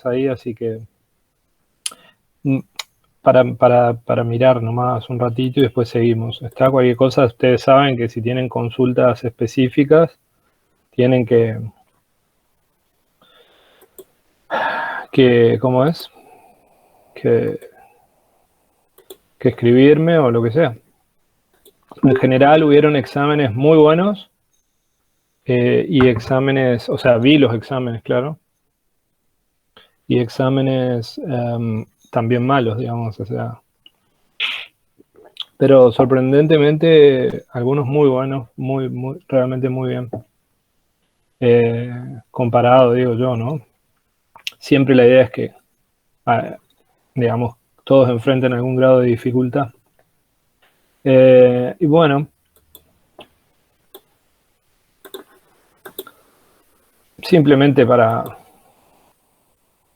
ahí, así que para mirar nomás un ratito y después seguimos. Está cualquier cosa, ustedes saben que si tienen consultas específicas, tienen ¿cómo es? Que escribirme o lo que sea. En general hubieron exámenes muy buenos y exámenes, o sea, vi los exámenes, claro, y exámenes también malos, digamos, o sea. Pero sorprendentemente algunos muy buenos, realmente muy bien. Comparado, digo yo, ¿no? Siempre la idea es que, digamos, todos enfrenten algún grado de dificultad. Y bueno, simplemente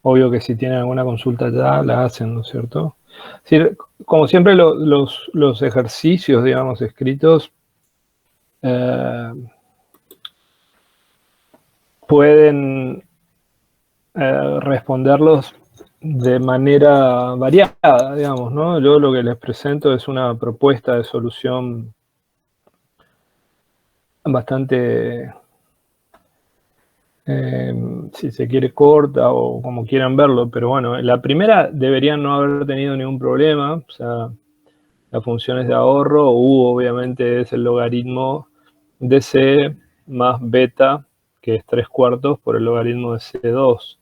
obvio que si tienen alguna consulta ya la hacen, ¿no es cierto? Es decir, como siempre los ejercicios, digamos, escritos pueden responderlos de manera variada, digamos, ¿no? Yo lo que les presento es una propuesta de solución bastante, si se quiere, corta o como quieran verlo, pero bueno, la primera deberían no haber tenido ningún problema, o sea, las funciones de ahorro, U obviamente es el logaritmo de C más beta, que es 3/4 por el logaritmo de C2,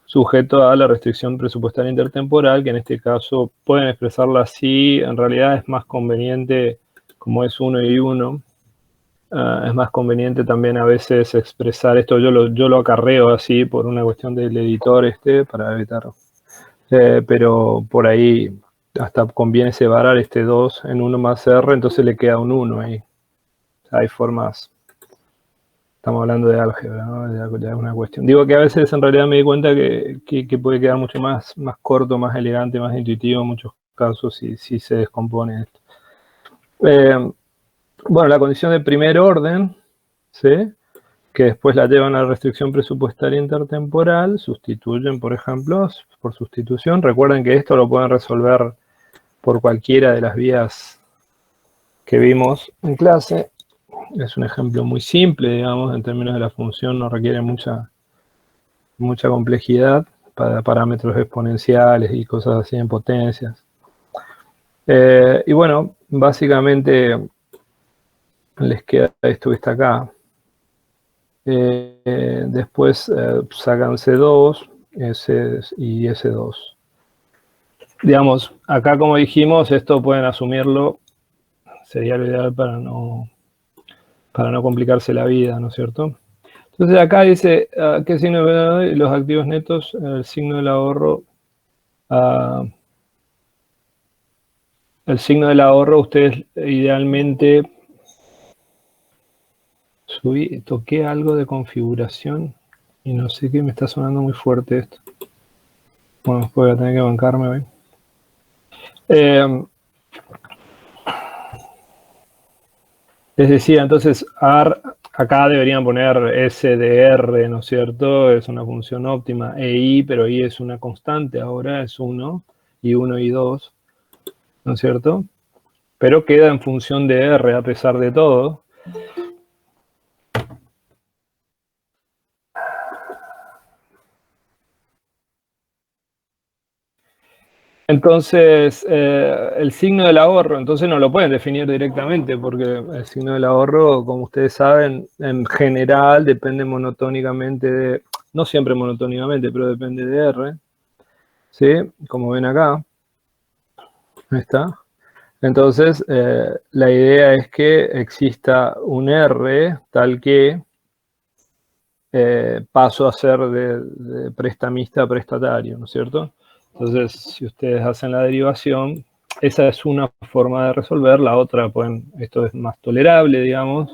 sujeto a la restricción presupuestaria intertemporal, que en este caso pueden expresarla así, en realidad es más conveniente, como es 1 y 1, es más conveniente también a veces expresar esto, yo lo acarreo así por una cuestión del editor para evitar, pero por ahí hasta conviene separar este 2 en 1 más R, entonces le queda un 1 ahí. O sea, hay formas, estamos hablando de álgebra, ¿no? De una cuestión. Digo que a veces en realidad me di cuenta que puede quedar mucho más corto, más elegante, más intuitivo en muchos casos si se descompone esto. Bueno, la condición de primer orden, ¿sí? Que después la llevan a la restricción presupuestaria intertemporal, sustituyen, por ejemplo, por sustitución. Recuerden que esto lo pueden resolver por cualquiera de las vías que vimos en clase. Es un ejemplo muy simple, digamos, en términos de la función, no requiere mucha complejidad para parámetros exponenciales y cosas así en potencias. Y bueno, básicamente les queda esto que está acá. Después sacan C2 y S2. Digamos, acá como dijimos, esto pueden asumirlo, sería lo ideal para no complicarse la vida, ¿no es cierto? Entonces acá dice, ¿qué signo de los activos netos? El signo del ahorro. El signo del ahorro, ustedes idealmente toqué algo de configuración y no sé qué, me está sonando muy fuerte esto. Bueno, después voy a tener que bancarme hoy. Les decía, entonces, acá deberían poner S de R, ¿no es cierto? Es una función óptima. I, pero I es una constante, ahora es 1 y 2, ¿no es cierto? Pero queda en función de R a pesar de todo. Entonces, el signo del ahorro, entonces no lo pueden definir directamente, porque el signo del ahorro, como ustedes saben, en general depende monotónicamente de, no siempre monotónicamente, pero depende de R, ¿sí? Como ven acá, ahí está. Entonces, la idea es que exista un R tal que paso a ser de prestamista a prestatario, ¿no es cierto? Entonces, si ustedes hacen la derivación, esa es una forma de resolver, la otra, esto es más tolerable, digamos,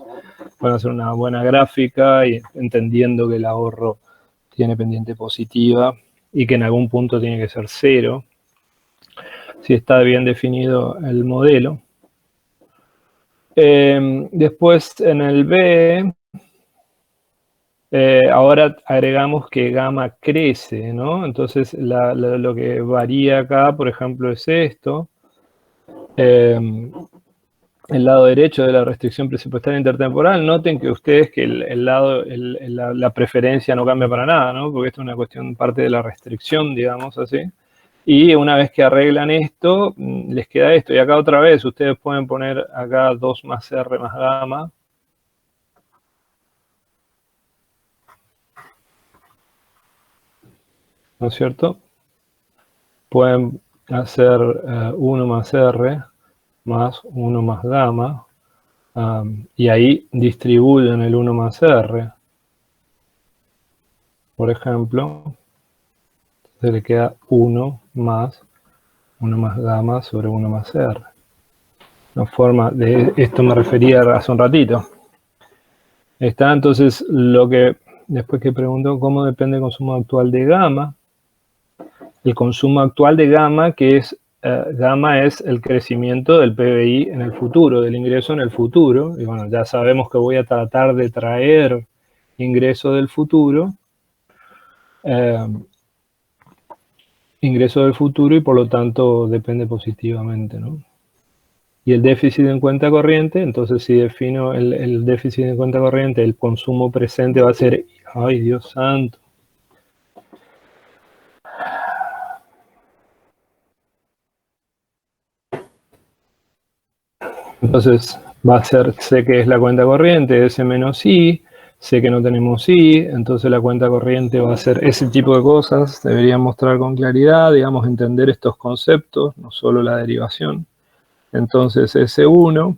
pueden hacer una buena gráfica y entendiendo que el ahorro tiene pendiente positiva y que en algún punto tiene que ser 0, si está bien definido el modelo. Después en el B, Ahora agregamos que gamma crece, ¿no? Entonces lo que varía acá, por ejemplo, es esto. El lado derecho de la restricción presupuestaria intertemporal, noten que ustedes que la preferencia no cambia para nada, ¿no? Porque esto es una cuestión, parte de la restricción, digamos así. Y una vez que arreglan esto, les queda esto. Y acá otra vez, ustedes pueden poner acá 2 más R más gamma. ¿No es cierto? Pueden hacer 1 más R más 1 más gamma. Y ahí distribuyen el 1 más R. Por ejemplo, se le queda 1 más gamma sobre 1 más R. Una forma de esto me refería hace un ratito. Está entonces lo que, después que pregunto cómo depende el consumo actual de gamma. El consumo actual de gamma, que es, gamma es el crecimiento del PBI en el futuro, del ingreso en el futuro. Y bueno, ya sabemos que voy a tratar de traer ingreso del futuro. Ingreso del futuro y por lo tanto depende positivamente, ¿no? Y el déficit en cuenta corriente, entonces si defino el déficit en cuenta corriente, el consumo presente va a ser, ¡ay, Dios santo! Entonces va a ser, sé que es la cuenta corriente, S menos I, sé que no tenemos I, entonces la cuenta corriente va a ser ese tipo de cosas, debería mostrar con claridad, digamos, entender estos conceptos, no solo la derivación. Entonces S1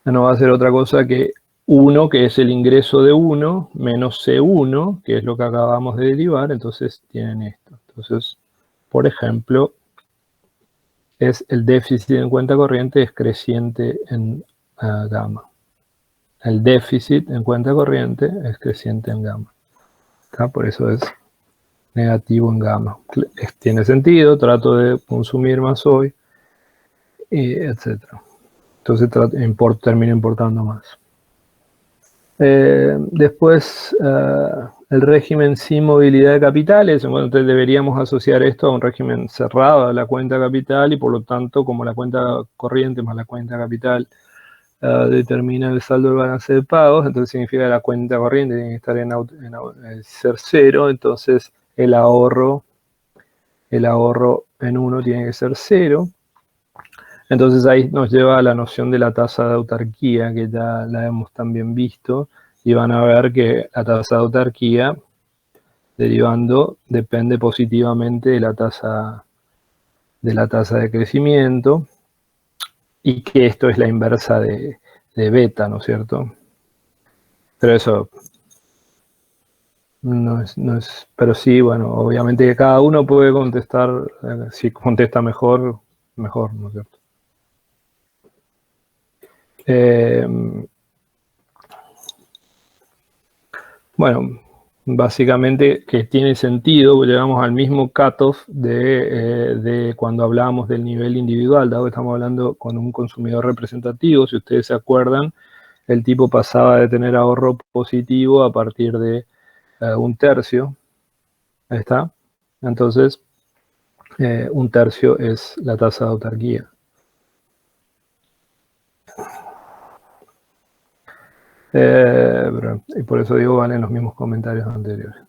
no va a ser otra cosa que 1, que es el ingreso de 1, menos C1, que es lo que acabamos de derivar, entonces tienen esto. Entonces, por ejemplo, es el déficit en cuenta corriente es creciente en gamma. El déficit en cuenta corriente es creciente en gamma. ¿Está? Por eso es negativo en gamma. Tiene sentido, trato de consumir más hoy, etc. Entonces termino importando más. Después, el régimen sin movilidad de capitales. Bueno, entonces deberíamos asociar esto a un régimen cerrado de la cuenta capital y por lo tanto, como la cuenta corriente más la cuenta capital determina el saldo del balance de pagos, entonces significa que la cuenta corriente tiene que estar en ser cero, entonces el ahorro en 1 tiene que ser 0. Entonces ahí nos lleva a la noción de la tasa de autarquía, que ya la hemos también visto, y van a ver que la tasa de autarquía, derivando, depende positivamente de la tasa de crecimiento, y que esto es la inversa de beta, ¿no es cierto? Pero eso no es, pero sí, bueno, obviamente que cada uno puede contestar, si contesta mejor, mejor, ¿no es cierto? Bueno, básicamente que tiene sentido, llegamos al mismo cutoff de cuando hablábamos del nivel individual, dado que estamos hablando con un consumidor representativo, si ustedes se acuerdan, el tipo pasaba de tener ahorro positivo a partir de 1/3, ahí está, entonces 1/3 es la tasa de autarquía. Y por eso digo, valen los mismos comentarios anteriores.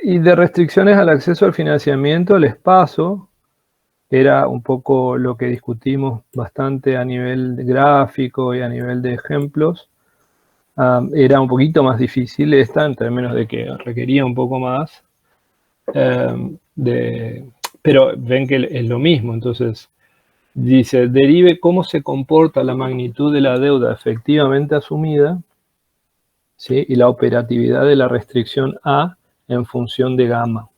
Y de restricciones al acceso al financiamiento les paso, era un poco lo que discutimos bastante a nivel gráfico y a nivel de ejemplos. Era un poquito más difícil esta, en términos de que requería un poco más. Pero ven que es lo mismo, entonces dice, derive cómo se comporta la magnitud de la deuda efectivamente asumida, ¿sí? Y la operatividad de la restricción A en función de gamma.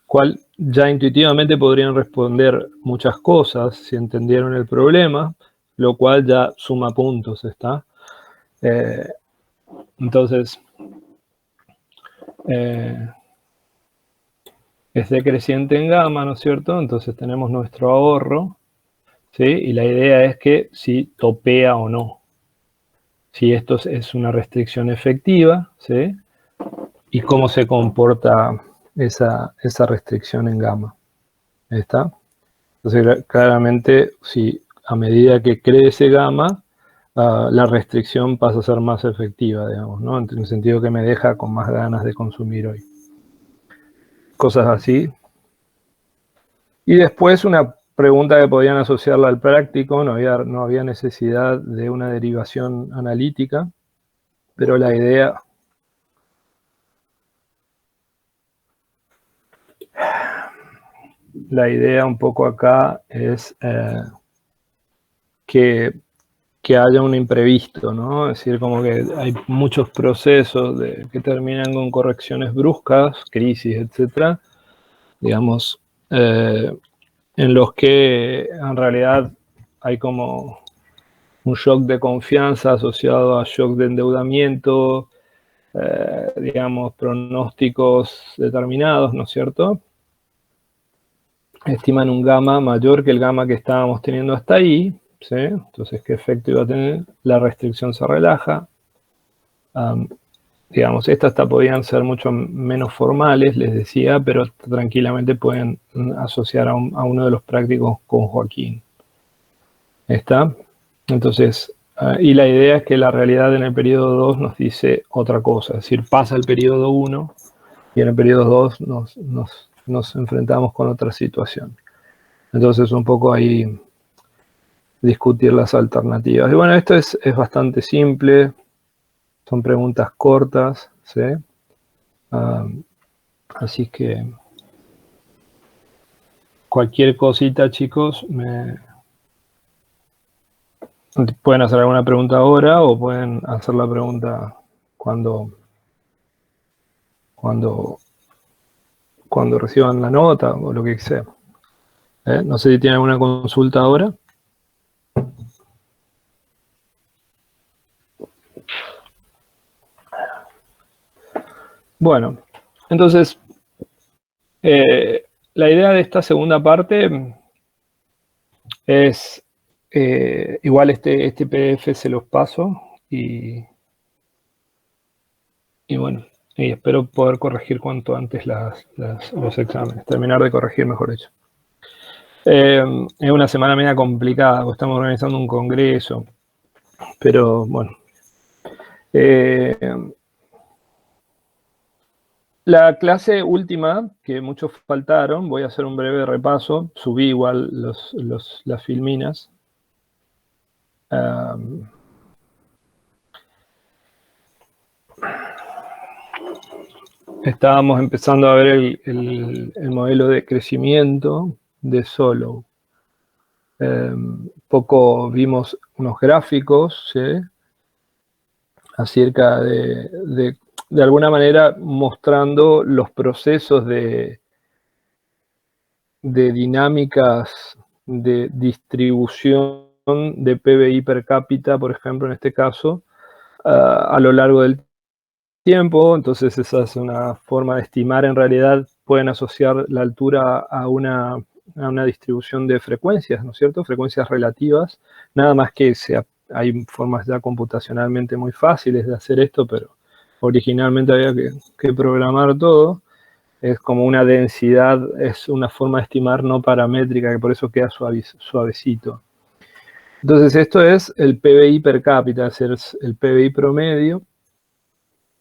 Cual ya intuitivamente podrían responder muchas cosas si entendieron el problema, lo cual ya suma puntos, ¿está? Entonces, es decreciente en gamma, ¿no es cierto? Entonces tenemos nuestro ahorro, ¿sí? Y la idea es que si topea o no. si esto es una restricción efectiva, ¿sí? Y cómo se comporta esa restricción en gamma. ¿Está? Entonces, claramente, si a medida que crece gamma, la restricción pasa a ser más efectiva, digamos, ¿no? En el sentido que me deja con más ganas de consumir hoy. Cosas así. Y después una pregunta que podían asociarla al práctico, no había necesidad de una derivación analítica, pero la idea un poco acá es que haya un imprevisto, ¿no? Es decir, como que hay muchos procesos que terminan con correcciones bruscas, crisis, etcétera, digamos, en los que en realidad hay como un shock de confianza asociado a shock de endeudamiento, digamos, pronósticos determinados, ¿no es cierto? Estiman un gamma mayor que el gamma que estábamos teniendo hasta ahí, ¿sí? Entonces, ¿qué efecto iba a tener? La restricción se relaja. Digamos, estas hasta podían ser mucho menos formales, les decía, pero tranquilamente pueden asociar a uno de los prácticos con Joaquín. ¿Está? Entonces, y la idea es que la realidad en el periodo 2 nos dice otra cosa, es decir, pasa el periodo 1 y en el periodo 2 nos enfrentamos con otra situación. Entonces, un poco ahí discutir las alternativas. Y bueno, esto es bastante simple, son preguntas cortas, ¿sí? Así que cualquier cosita, chicos, pueden hacer alguna pregunta ahora o pueden hacer la pregunta cuando reciban la nota o lo que sea. No sé si tienen alguna consulta ahora. Bueno, entonces, la idea de esta segunda parte es, igual este PDF se los paso y bueno, y espero poder corregir cuanto antes los exámenes, terminar de corregir, mejor dicho. Es una semana media complicada, porque estamos organizando un congreso, pero bueno. La clase última, que muchos faltaron, voy a hacer un breve repaso, subí igual las filminas. Estábamos empezando a ver el modelo de crecimiento de Solow. Poco vimos unos gráficos, ¿sí? Acerca de alguna manera mostrando los procesos de dinámicas de distribución de PBI per cápita, por ejemplo, en este caso, a lo largo del tiempo. Entonces esa es una forma de estimar. En realidad pueden asociar la altura a una distribución de frecuencias, ¿no es cierto? Frecuencias relativas, nada más que hay formas ya computacionalmente muy fáciles de hacer esto, pero originalmente había que programar todo. Es como una densidad, es una forma de estimar no paramétrica, que por eso queda suavecito. Entonces esto es el PBI per cápita, es decir, el PBI promedio,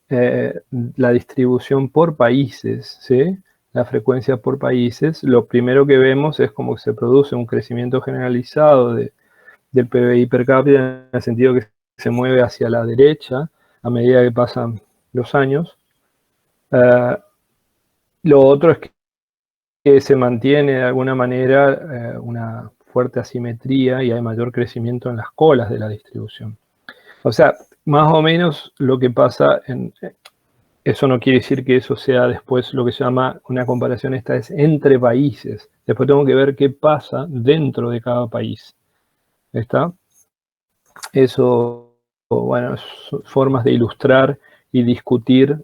la distribución por países, ¿sí? La frecuencia por países. Lo primero que vemos es como que se produce un crecimiento generalizado del PBI per cápita, en el sentido que se mueve hacia la derecha a medida que pasan los años. Lo otro es que se mantiene de alguna manera una fuerte asimetría y hay mayor crecimiento en las colas de la distribución. O sea, más o menos lo que pasa eso no quiere decir que eso sea después lo que se llama una comparación, esta es entre países. Después tengo que ver qué pasa dentro de cada país. ¿Está? Eso, bueno, son formas de ilustrar y discutir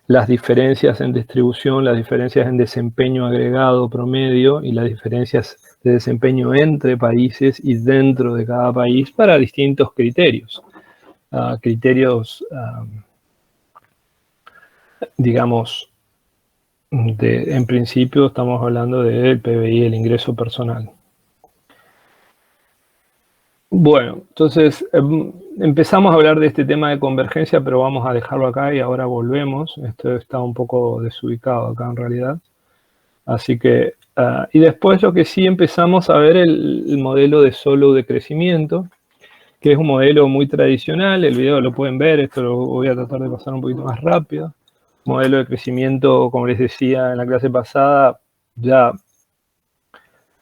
las diferencias en distribución, las diferencias en desempeño agregado promedio y las diferencias de desempeño entre países y dentro de cada país para distintos criterios. criterios, digamos, en principio estamos hablando del PBI, el ingreso personal. Bueno, entonces empezamos a hablar de este tema de convergencia, pero vamos a dejarlo acá y ahora volvemos. Esto está un poco desubicado acá en realidad. Así que, y después lo que sí empezamos a ver el modelo de Solow de crecimiento, que es un modelo muy tradicional. El video lo pueden ver, esto lo voy a tratar de pasar un poquito más rápido. Modelo de crecimiento, como les decía en la clase pasada, ya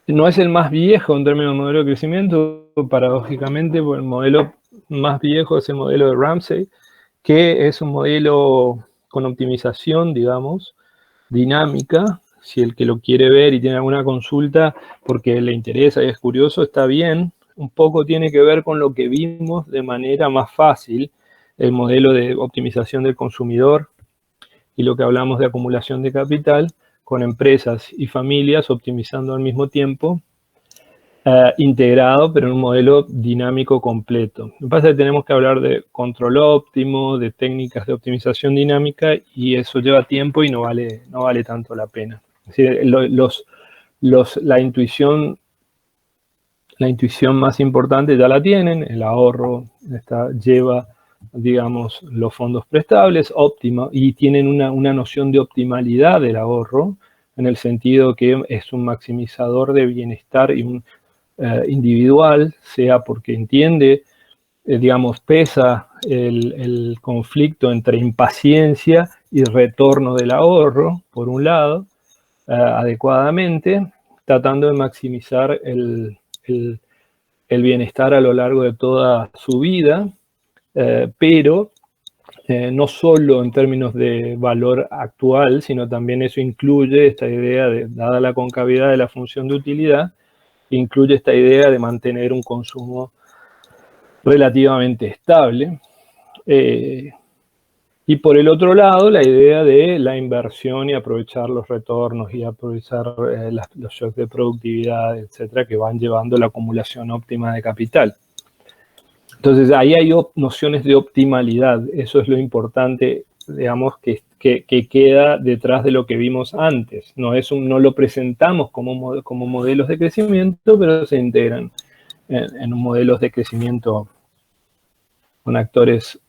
no es el más viejo en términos de modelo de crecimiento, paradójicamente, porque el modelo más viejo es el modelo de Ramsey, que es un modelo con optimización, digamos, dinámica. Si el que lo quiere ver y tiene alguna consulta porque le interesa y es curioso, está bien. Un poco tiene que ver con lo que vimos de manera más fácil, el modelo de optimización del consumidor y lo que hablamos de acumulación de capital, con empresas y familias optimizando al mismo tiempo, integrado, pero en un modelo dinámico completo. Lo que pasa es que tenemos que hablar de control óptimo, de técnicas de optimización dinámica, y eso lleva tiempo y no vale tanto la pena. Es decir, la intuición más importante ya la tienen, el ahorro lleva, digamos, los fondos prestables, óptima, y tienen una noción de optimalidad del ahorro, en el sentido que es un maximizador de bienestar y un individual, sea porque entiende, digamos, pesa el conflicto entre impaciencia y retorno del ahorro, por un lado, adecuadamente, tratando de maximizar el bienestar a lo largo de toda su vida, pero no solo en términos de valor actual, sino también eso incluye esta idea de, dada la concavidad de la función de utilidad, incluye esta idea de mantener un consumo relativamente estable. Y por el otro lado, la idea de la inversión y aprovechar los retornos y aprovechar los shocks de productividad, etcétera, que van llevando a la acumulación óptima de capital. Entonces, ahí hay nociones de optimalidad. Eso es lo importante, digamos, que queda detrás de lo que vimos antes. No lo presentamos como modelos de crecimiento, pero se integran en modelos de crecimiento con actores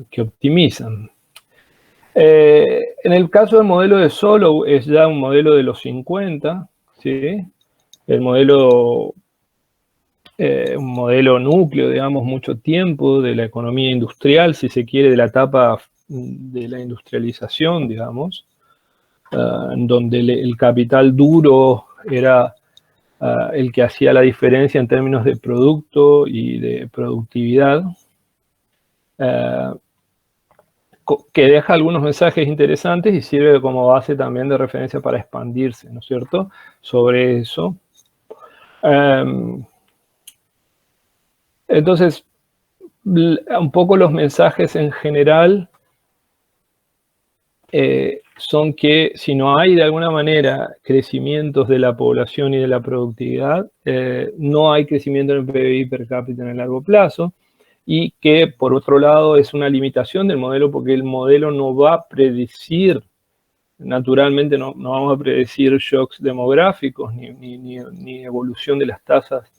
que optimizan. En el caso del modelo de Solow, es ya un modelo de los 50, ¿sí? El modelo, un modelo núcleo, digamos, mucho tiempo de la economía industrial, si se quiere, de la etapa de la industrialización, digamos, en donde el capital duro era el que hacía la diferencia en términos de producto y de productividad, que deja algunos mensajes interesantes y sirve como base también de referencia para expandirse, ¿no es cierto?, sobre eso. Entonces, un poco los mensajes en general son que si no hay de alguna manera crecimientos de la población y de la productividad, no hay crecimiento en el PBI per cápita en el largo plazo, y que por otro lado es una limitación del modelo porque el modelo no va a predecir, naturalmente no vamos a predecir shocks demográficos ni evolución de las tasas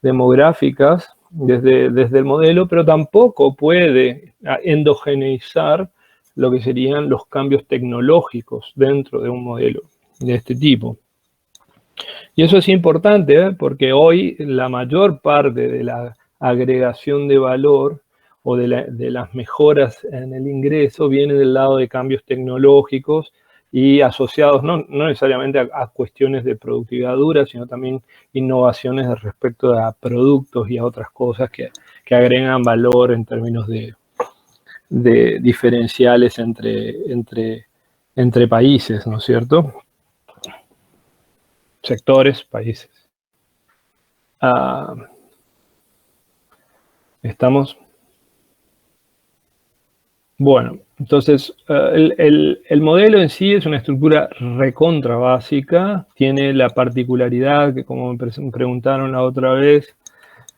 demográficas desde el modelo, pero tampoco puede endogeneizar lo que serían los cambios tecnológicos dentro de un modelo de este tipo. Y eso es importante, porque hoy la mayor parte de la agregación de valor o de las mejoras en el ingreso viene del lado de cambios tecnológicos y asociados no necesariamente a cuestiones de productividad dura, sino también innovaciones respecto a productos y a otras cosas que agregan valor en términos de diferenciales entre países, ¿no es cierto? Sectores, países. ¿Estamos? Bueno, entonces el modelo en sí es una estructura recontra básica, tiene la particularidad que, como me preguntaron la otra vez,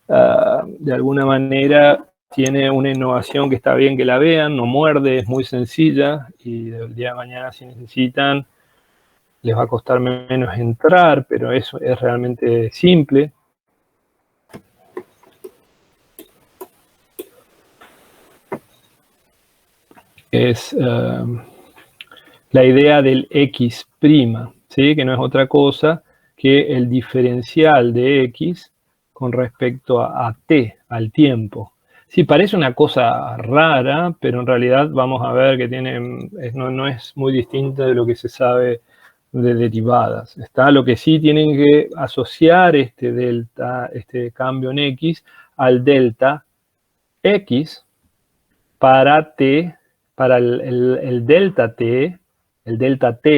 de alguna manera tiene una innovación que está bien que la vean, no muerde, es muy sencilla y del día de mañana si necesitan les va a costar menos entrar, pero eso es realmente simple. Es la idea del X', ¿sí? Que no es otra cosa que el diferencial de X con respecto a T, al tiempo. Sí, parece una cosa rara, pero en realidad vamos a ver que no es muy distinta de lo que se sabe de derivadas. ¿Está? Lo que sí tienen que asociar este delta, este cambio en X, al delta X para T, para el delta T,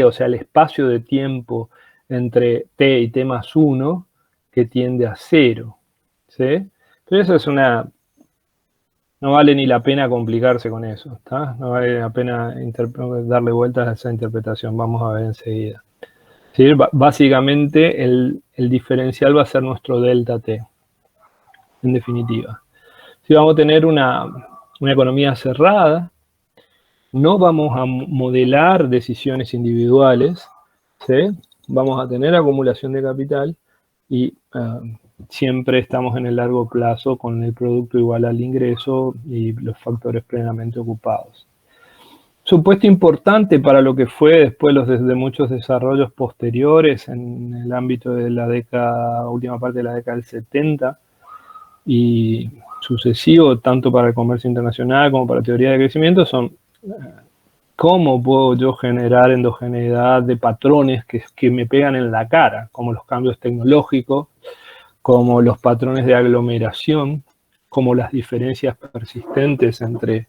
o sea, el espacio de tiempo entre T y T más 1, que tiende a 0. ¿Sí? Pero eso es no vale ni la pena complicarse con eso, ¿está? No vale la pena darle vueltas a esa interpretación, vamos a ver enseguida. ¿Sí? Básicamente el diferencial va a ser nuestro delta T, en definitiva. Si vamos a tener una economía cerrada, no vamos a modelar decisiones individuales, ¿sí? Vamos a tener acumulación de capital y siempre estamos en el largo plazo con el producto igual al ingreso y los factores plenamente ocupados. Supuesto importante para lo que fue después de muchos desarrollos posteriores en el ámbito de la última parte de la década del 70 y sucesivo, tanto para el comercio internacional como para la teoría de crecimiento, son cómo puedo yo generar endogeneidad de patrones que me pegan en la cara, como los cambios tecnológicos, como los patrones de aglomeración, como las diferencias persistentes entre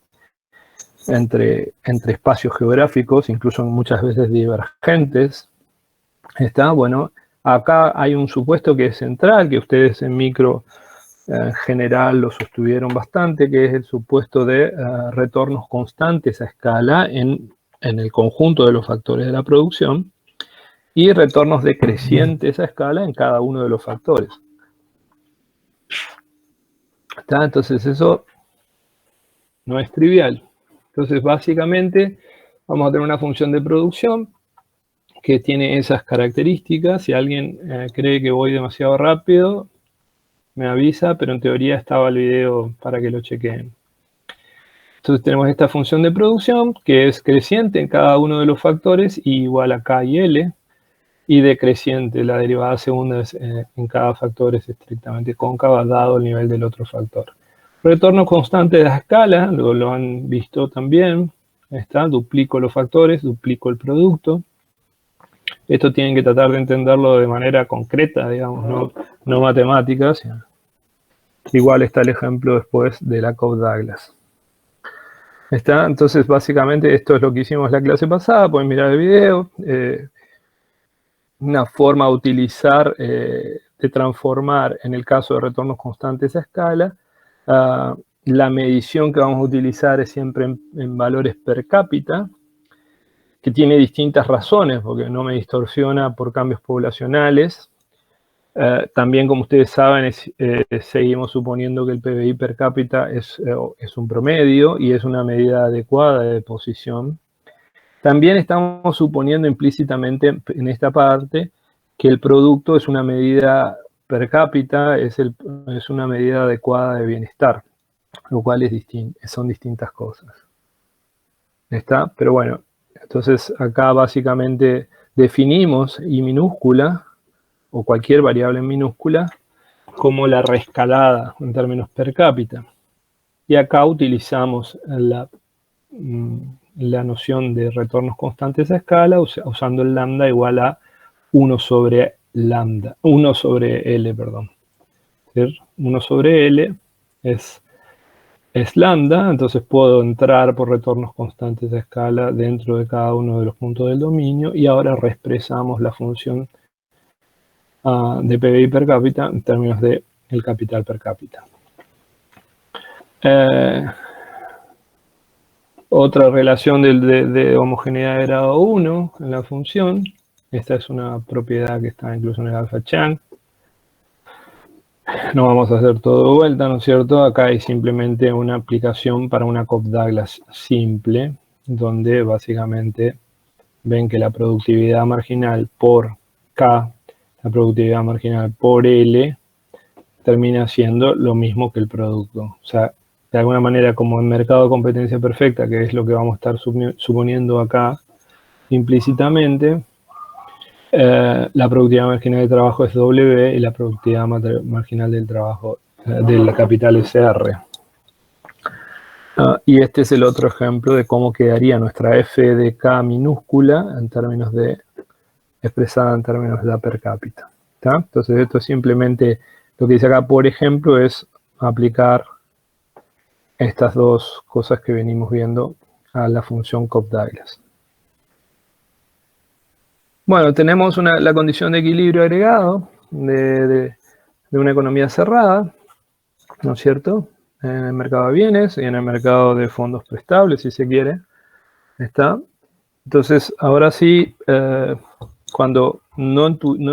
espacios geográficos, incluso muchas veces divergentes. ¿Está? Bueno, acá hay un supuesto que es central, que ustedes en micro en general lo sostuvieron bastante, que es el supuesto de retornos constantes a escala en el conjunto de los factores de la producción y retornos decrecientes a escala en cada uno de los factores. ¿Está? Entonces eso no es trivial. Entonces básicamente vamos a tener una función de producción que tiene esas características. Si alguien cree que voy demasiado rápido, me avisa, pero en teoría estaba el video para que lo chequeen. Entonces tenemos esta función de producción que es creciente en cada uno de los factores y igual a K y L, y decreciente, la derivada segunda en cada factor es estrictamente cóncava dado el nivel del otro factor. Retorno constante de la escala, lo han visto también, está, duplico los factores, duplico el producto. Esto tienen que tratar de entenderlo de manera concreta, digamos, no matemáticas. Igual está el ejemplo después de la Cobb-Douglas. ¿Está? Entonces, básicamente, esto es lo que hicimos la clase pasada. Pueden mirar el video. Una forma de utilizar, de transformar, en el caso de retornos constantes a escala, la medición que vamos a utilizar es siempre en valores per cápita, que tiene distintas razones, porque no me distorsiona por cambios poblacionales. También, como ustedes saben, seguimos suponiendo que el PBI per cápita es un promedio y es una medida adecuada de posición. También estamos suponiendo implícitamente en esta parte que el producto es una medida per cápita, es una medida adecuada de bienestar, lo cual son distintas cosas. ¿Está? Pero bueno, entonces acá básicamente definimos I minúscula, o cualquier variable en minúscula, como la reescalada en términos per cápita. Y acá utilizamos la noción de retornos constantes a escala usando el lambda igual a 1 sobre L, perdón. 1 sobre L es lambda, entonces puedo entrar por retornos constantes a escala dentro de cada uno de los puntos del dominio y ahora reexpresamos la función de PBI per cápita en términos de el capital per cápita. Otra relación de homogeneidad de grado 1 en la función. Esta es una propiedad que está incluso en el alpha Chang. No vamos a hacer todo de vuelta, ¿no es cierto? Acá hay simplemente una aplicación para una Cobb-Douglas simple, donde básicamente ven que la productividad marginal por K, la productividad marginal por L, termina siendo lo mismo que el producto. O sea, de alguna manera, como en mercado de competencia perfecta, que es lo que vamos a estar suponiendo acá implícitamente, la productividad marginal de trabajo es W y la productividad marginal del trabajo del capital es R. Y este es el otro ejemplo de cómo quedaría nuestra F de K minúscula en términos de, expresada en términos de la per cápita. ¿Tá? Entonces esto es simplemente, lo que dice acá, por ejemplo, es aplicar estas dos cosas que venimos viendo a la función Cobb-Douglas. Bueno, tenemos la condición de equilibrio agregado de una economía cerrada, ¿no es cierto? En el mercado de bienes y en el mercado de fondos prestables, si se quiere. ¿Está? Entonces, ahora sí, cuando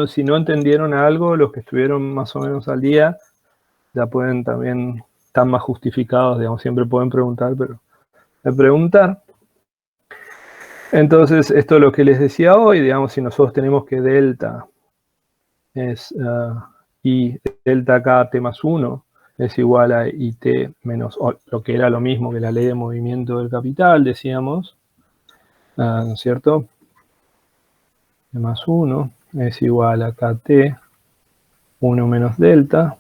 si no entendieron algo, los que estuvieron más o menos al día, ya pueden también, están más justificados, digamos, siempre pueden preguntar, pero de preguntar. Entonces, esto es lo que les decía hoy, digamos, si nosotros tenemos que delta es I delta K T más 1 es igual a IT menos O, lo que era lo mismo que la ley de movimiento del capital, decíamos, ¿no es cierto? T más 1 es igual a KT 1 menos delta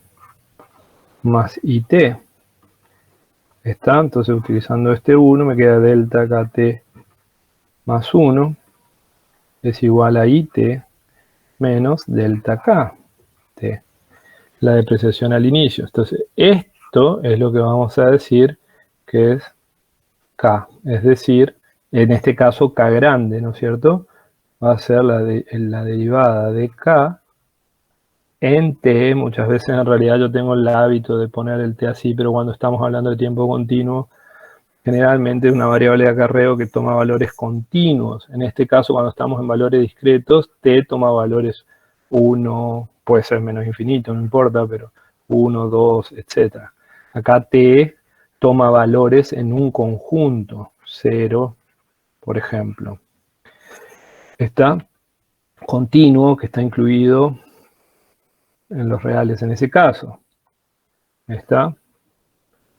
más IT. ¿Está? Entonces, utilizando este 1, me queda delta KT más 1 es igual a IT menos delta K, T, la depreciación al inicio. Entonces, esto es lo que vamos a decir que es K, es decir, en este caso K grande, ¿no es cierto? Va a ser la derivada de K en T. Muchas veces en realidad yo tengo el hábito de poner el T así, pero cuando estamos hablando de tiempo continuo, generalmente es una variable de acarreo que toma valores continuos. En este caso, cuando estamos en valores discretos, T toma valores 1, puede ser menos infinito, no importa, pero 1, 2, etc. Acá T toma valores en un conjunto, 0, por ejemplo. Está continuo, que está incluido en los reales en ese caso. ¿Está?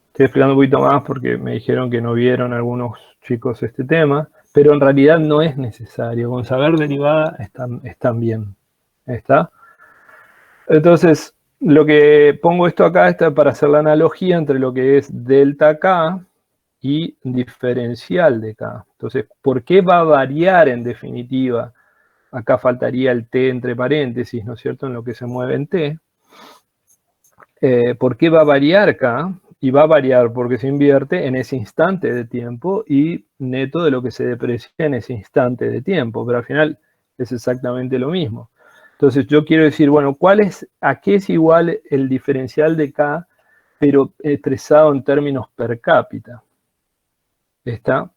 Estoy explicando un poquito más porque me dijeron que no vieron algunos chicos este tema, pero en realidad no es necesario. Con saber derivada están bien. ¿Está? Entonces, lo que pongo esto acá está para hacer la analogía entre lo que es delta K y diferencial de K. Entonces, ¿por qué va a variar en definitiva? Acá faltaría el T entre paréntesis, ¿no es cierto?, en lo que se mueve en T. ¿Por qué va a variar K? Y va a variar porque se invierte en ese instante de tiempo y neto de lo que se deprecia en ese instante de tiempo, pero al final es exactamente lo mismo. Entonces yo quiero decir, bueno, ¿a qué es igual el diferencial de K, pero expresado en términos per cápita? ¿Está?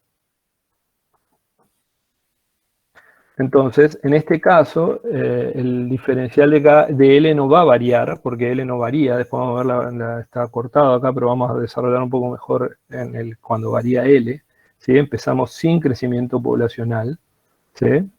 Entonces, en este caso, el diferencial de L no va a variar, porque L no varía. Después vamos a ver, está cortado acá, pero vamos a desarrollar un poco mejor cuando varía L. ¿Sí? Empezamos sin crecimiento poblacional. ¿Sí?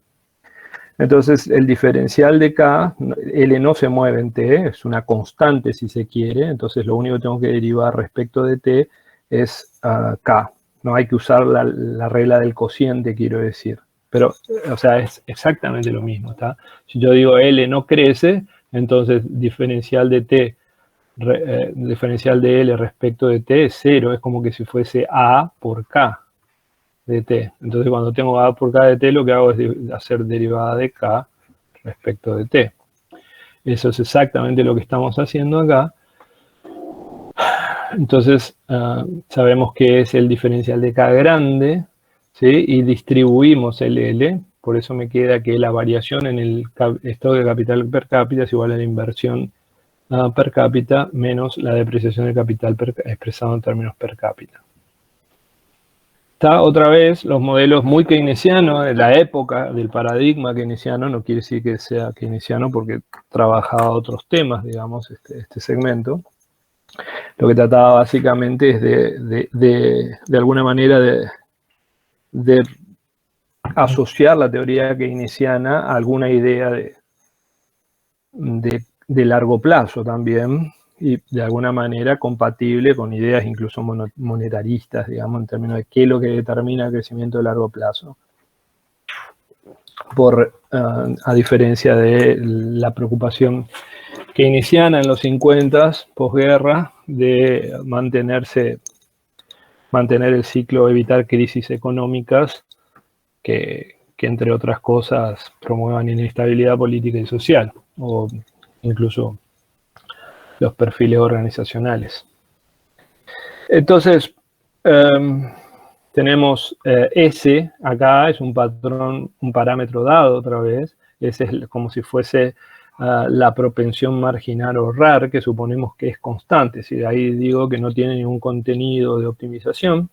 Entonces, el diferencial de K, L no se mueve en T, es una constante si se quiere. Entonces, lo único que tengo que derivar respecto de T es K. No hay que usar la regla del cociente, quiero decir. Pero, o sea, es exactamente lo mismo, ¿está? Si yo digo L no crece, entonces diferencial de T, diferencial de L respecto de T es 0, es como que si fuese A por K de T. Entonces cuando tengo A por K de T, lo que hago es hacer derivada de K respecto de T. Eso es exactamente lo que estamos haciendo acá. Entonces sabemos que es el diferencial de K grande, ¿sí? Y distribuimos el L, por eso me queda que la variación en el estado de capital per cápita es igual a la inversión per cápita menos la depreciación del capital expresado en términos per cápita. Está otra vez los modelos muy keynesianos de la época del paradigma keynesiano, no quiere decir que sea keynesiano porque trabajaba otros temas, digamos, este segmento. Lo que trataba básicamente es de alguna manera de asociar la teoría keynesiana a alguna idea de largo plazo también, y de alguna manera compatible con ideas incluso monetaristas, digamos, en términos de qué es lo que determina el crecimiento de largo plazo. A diferencia de la preocupación keynesiana en los 50, posguerra, de mantener el ciclo, evitar crisis económicas que entre otras cosas promuevan inestabilidad política y social, o incluso los perfiles organizacionales. Entonces, tenemos S acá, es un patrón, un parámetro dado otra vez. Ese es como si fuese la propensión marginal o RAR, que suponemos que es constante. Si de ahí digo que no tiene ningún contenido de optimización.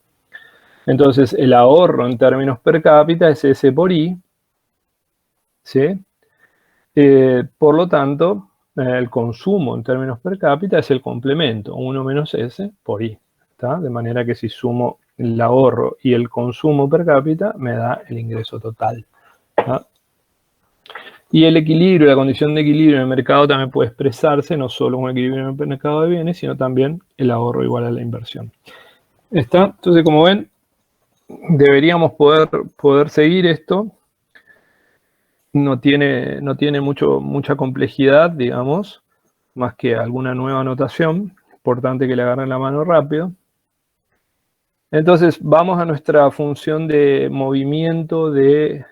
Entonces, el ahorro en términos per cápita es S por I. ¿Sí? Por lo tanto, el consumo en términos per cápita es el complemento, 1 menos S por I. ¿Está? De manera que si sumo el ahorro y el consumo per cápita, me da el ingreso total. ¿Está? Y el equilibrio, la condición de equilibrio en el mercado también puede expresarse no solo un equilibrio en el mercado de bienes, sino también el ahorro igual a la inversión. ¿Está? Entonces, como ven, deberíamos poder seguir esto. No tiene mucha complejidad, digamos, más que alguna nueva notación. Importante que le agarren la mano rápido. Entonces, vamos a nuestra función de movimiento, la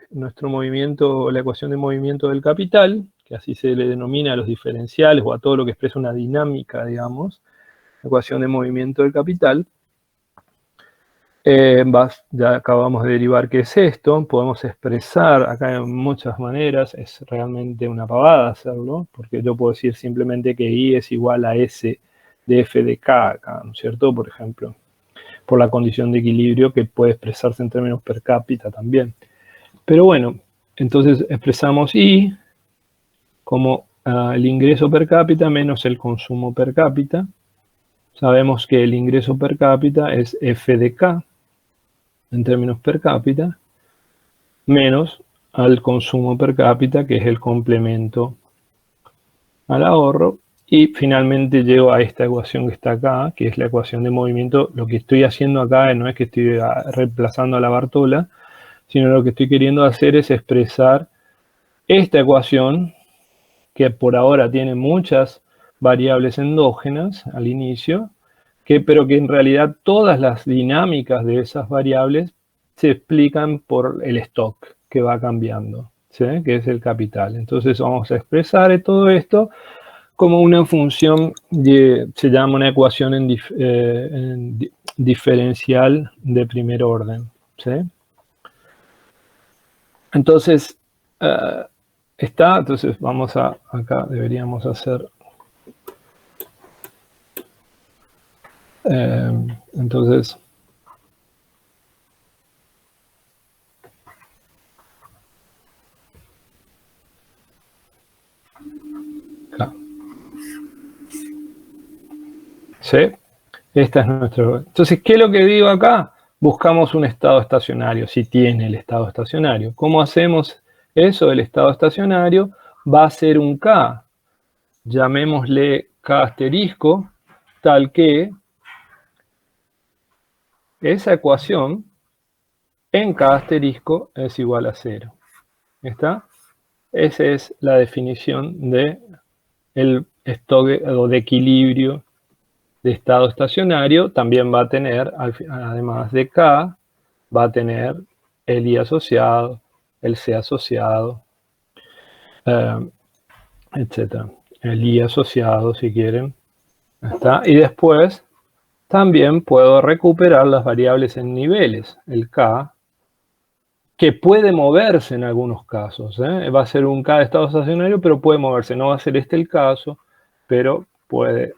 ecuación de movimiento del capital, que así se le denomina a los diferenciales o a todo lo que expresa una dinámica, digamos, ecuación de movimiento del capital. Ya acabamos de derivar qué es esto, podemos expresar acá en muchas maneras, es realmente una pavada hacerlo, porque yo puedo decir simplemente que I es igual a S de F de K acá, ¿no es cierto? Por ejemplo, por la condición de equilibrio que puede expresarse en términos per cápita también. Pero bueno, entonces expresamos I como el ingreso per cápita menos el consumo per cápita. Sabemos que el ingreso per cápita es F de K, en términos per cápita, menos al consumo per cápita, que es el complemento al ahorro, y finalmente llego a esta ecuación que está acá, que es la ecuación de movimiento. Lo que estoy haciendo acá no es que estoy reemplazando a la Bartola, sino lo que estoy queriendo hacer es expresar esta ecuación, que por ahora tiene muchas variables endógenas al inicio, pero que en realidad todas las dinámicas de esas variables se explican por el stock que va cambiando, ¿sí? Que es el capital. Entonces vamos a expresar todo esto como una función, se llama una ecuación diferencial de primer orden, ¿sí? Entonces, entonces vamos acá deberíamos hacer, entonces, acá. ¿Sí? Esta es nuestro. Entonces, ¿qué es lo que digo acá? Buscamos un estado estacionario, si tiene el estado estacionario. ¿Cómo hacemos eso? El estado estacionario va a ser un K, llamémosle K asterisco, tal que esa ecuación en K asterisco es igual a 0. ¿Está? Esa es la definición de el stock o de equilibrio de estado estacionario. También va a tener, además de K, va a tener el I asociado, el C asociado, etc. El I asociado, si quieren. ¿Está? Y después también puedo recuperar las variables en niveles, el K, que puede moverse en algunos casos. Va a ser un K de estado estacionario, pero puede moverse. No va a ser este el caso, pero puede,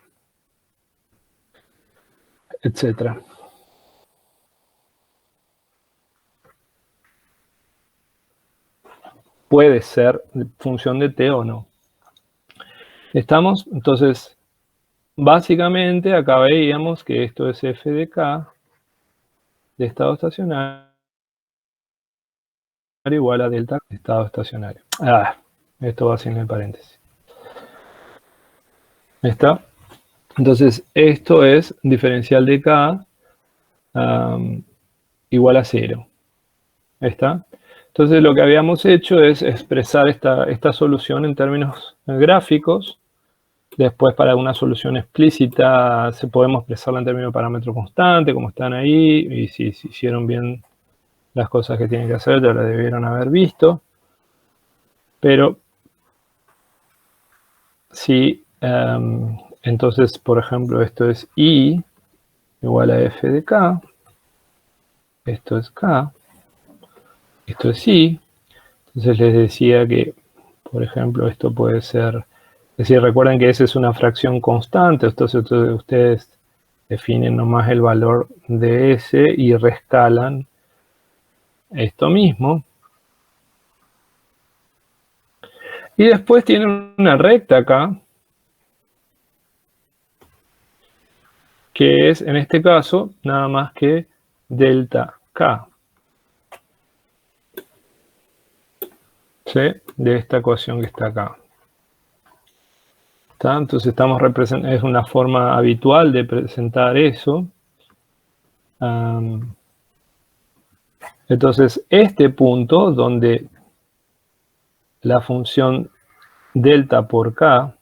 etc. puede ser función de t o no. ¿Estamos? Entonces, básicamente acá veíamos que esto es f de k de estado estacionario igual a delta de estado estacionario. Esto va sin el paréntesis. ¿Está? Entonces, esto es diferencial de k igual a 0. ¿Está? Entonces, lo que habíamos hecho es expresar esta solución en términos gráficos. Después, para una solución explícita, podemos expresarla en términos de parámetro constante, como están ahí, y si hicieron bien las cosas que tienen que hacer, ya las debieron haber visto. Pero, si, entonces, por ejemplo, esto es I igual a F de K, esto es K, esto es I. Entonces les decía que, por ejemplo, esto puede ser, es decir, recuerden que S es una fracción constante, entonces ustedes definen nomás el valor de S y rescalan esto mismo. Y después tienen una recta acá, que es, en este caso, nada más que delta K. ¿Sí? De esta ecuación que está acá. ¿Está? Entonces estamos representando, es una forma habitual de presentar eso. Entonces, este punto donde la función delta por k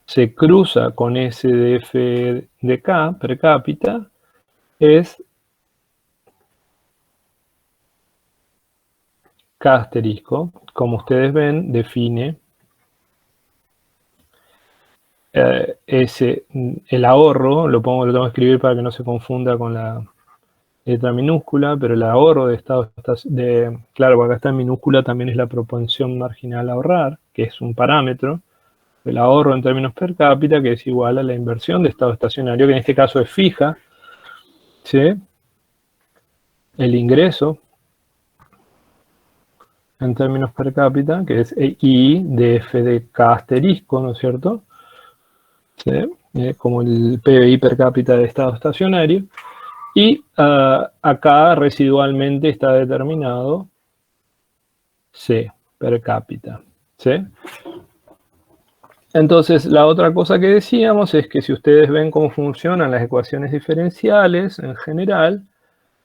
se cruza con S de f de k per cápita es k asterisco. Como ustedes ven, define el ahorro, lo tengo que escribir para que no se confunda con la letra minúscula, pero el ahorro de estado claro, porque acá está en minúscula, también es la propensión marginal a ahorrar, que es un parámetro, el ahorro en términos per cápita, que es igual a la inversión de estado estacionario, que en este caso es fija, ¿sí? El ingreso en términos per cápita, que es I de f de k asterisco, ¿no es cierto? ¿Sí? Como el PBI per cápita de estado estacionario. Y acá residualmente está determinado C per cápita. ¿Sí? Entonces, la otra cosa que decíamos es que si ustedes ven cómo funcionan las ecuaciones diferenciales en general,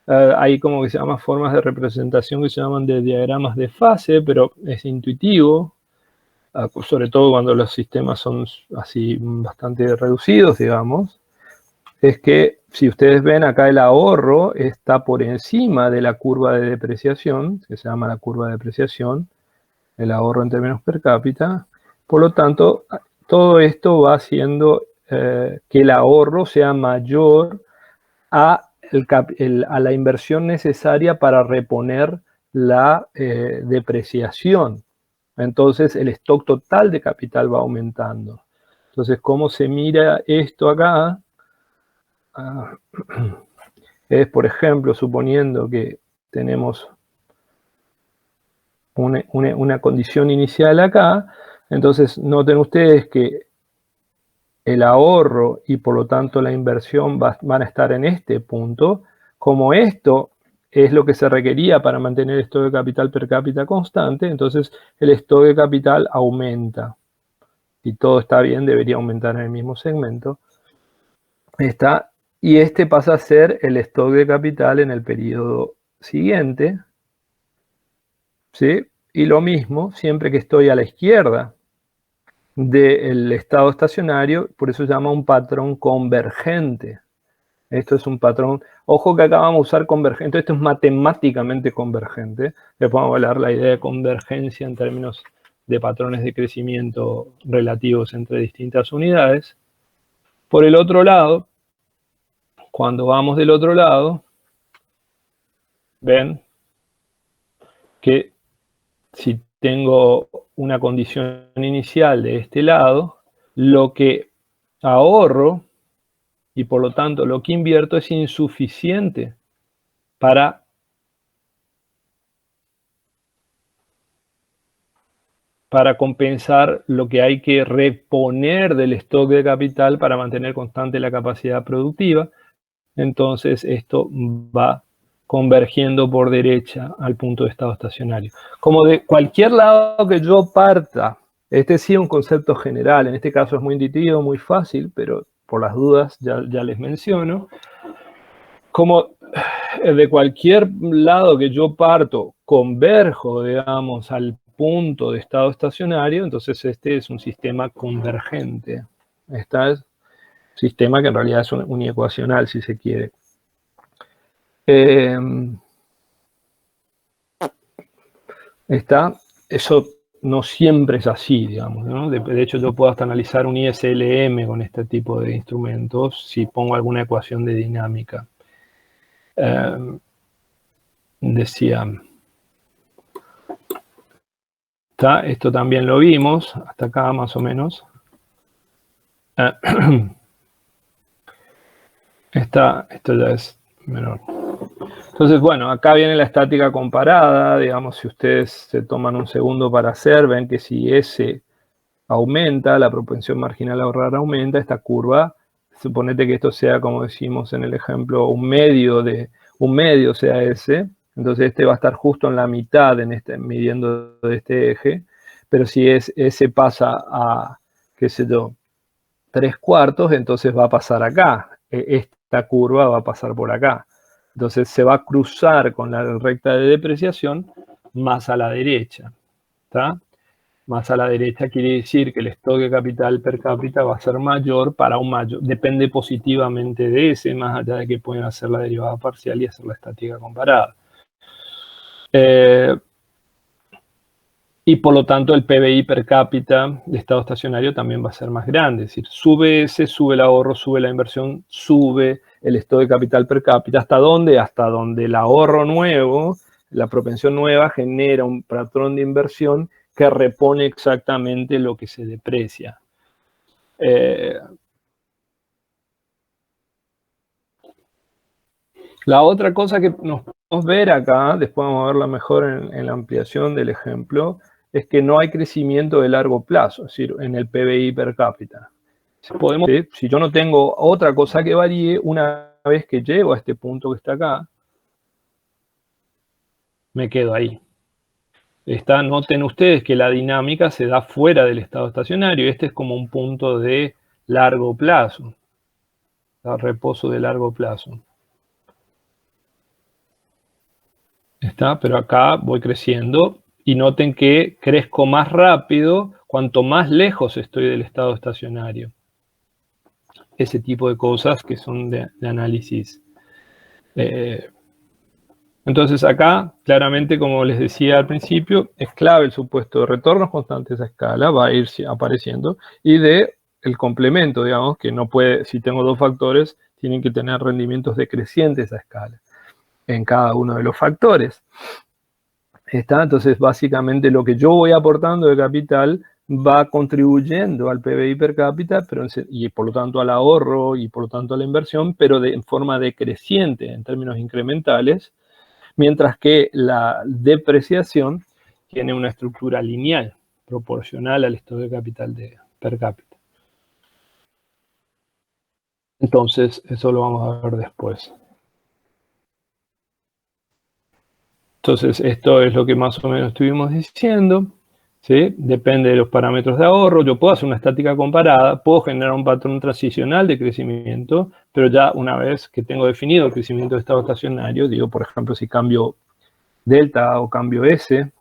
hay como que se llaman formas de representación que se llaman de diagramas de fase, pero es intuitivo, sobre todo cuando los sistemas son así bastante reducidos, digamos. Es que si ustedes ven acá el ahorro está por encima de la curva de depreciación, que se llama la curva de depreciación, el ahorro en términos per cápita. Por lo tanto, todo esto va haciendo que el ahorro sea mayor a la inversión necesaria para reponer la depreciación. Entonces, el stock total de capital va aumentando. Entonces, ¿cómo se mira esto acá? Es, por ejemplo, suponiendo que tenemos una condición inicial acá, entonces noten ustedes que el ahorro y por lo tanto la inversión van a estar en este punto. Como esto es lo que se requería para mantener el stock de capital per cápita constante, entonces el stock de capital aumenta. Si todo está bien, debería aumentar en el mismo segmento. Y este pasa a ser el stock de capital en el periodo siguiente. ¿Sí? Y lo mismo, siempre que estoy a la izquierda del estado estacionario, por eso se llama un patrón convergente. Esto es un patrón, ojo que acá vamos a usar convergente, esto es matemáticamente convergente. Después vamos a hablar la idea de convergencia en términos de patrones de crecimiento relativos entre distintas unidades. Por el otro lado, cuando vamos del otro lado, ven que si tengo una condición inicial de este lado, lo que ahorro y por lo tanto lo que invierto es insuficiente para para compensar lo que hay que reponer del stock de capital para mantener constante la capacidad productiva. Entonces esto va convergiendo por derecha al punto de estado estacionario. Como de cualquier lado que yo parta, este sí es un concepto general, en este caso es muy intuitivo, muy fácil, pero por las dudas ya les menciono. Como de cualquier lado que yo parto, converjo, digamos, al punto de estado estacionario, entonces este es un sistema convergente. Este es un sistema que en realidad es uniecuacional, si se quiere. Eso no siempre es así, digamos, ¿no? De hecho, yo puedo hasta analizar un ISLM con este tipo de instrumentos si pongo alguna ecuación de dinámica. Decía, esto también lo vimos, hasta acá más o menos. Esto ya es menor. Entonces, bueno, acá viene la estática comparada, digamos, si ustedes se toman un segundo para hacer, ven que si S aumenta, la propensión marginal a ahorrar aumenta, esta curva, suponete que esto sea, como decimos en el ejemplo, un medio sea S, entonces este va a estar justo en la mitad, midiendo de este eje, pero si S pasa a, qué sé yo, 3/4, entonces va a pasar acá, esta curva va a pasar por acá. Entonces se va a cruzar con la recta de depreciación más a la derecha. ¿Está? Más a la derecha quiere decir que el stock de capital per cápita va a ser mayor para un mayor, depende positivamente de ese, más allá de que pueden hacer la derivada parcial y hacer la estática comparada. Y por lo tanto el PBI per cápita de estado estacionario también va a ser más grande. Es decir, sube ese, sube el ahorro, sube la inversión, sube el stock de capital per cápita. ¿Hasta dónde? Hasta donde el ahorro nuevo, la propensión nueva, genera un patrón de inversión que repone exactamente lo que se deprecia. La otra cosa que nos podemos ver acá, después vamos a verla mejor en la ampliación del ejemplo, es que no hay crecimiento de largo plazo, es decir, en el PBI per cápita. Si yo no tengo otra cosa que varíe, una vez que llego a este punto que está acá, me quedo ahí. Noten ustedes que la dinámica se da fuera del estado estacionario. Este es como un punto de largo plazo, reposo de largo plazo. Pero acá voy creciendo y noten que crezco más rápido cuanto más lejos estoy del estado estacionario. Ese tipo de cosas que son de análisis. Entonces acá, claramente, como les decía al principio, es clave el supuesto de retornos constantes a escala, va a ir apareciendo, y de el complemento, digamos, que no puede, si tengo dos factores, tienen que tener rendimientos decrecientes a escala en cada uno de los factores. Entonces, básicamente, lo que yo voy aportando de capital va contribuyendo al PBI per cápita, y por lo tanto al ahorro y por lo tanto a la inversión, pero en forma decreciente en términos incrementales, mientras que la depreciación tiene una estructura lineal, proporcional al stock de capital per cápita. Entonces, eso lo vamos a ver después. Entonces, esto es lo que más o menos estuvimos diciendo. ¿Sí? Depende de los parámetros de ahorro. Yo puedo hacer una estática comparada, puedo generar un patrón transicional de crecimiento, pero ya una vez que tengo definido el crecimiento de estado estacionario, digo, por ejemplo, si cambio delta o cambio S,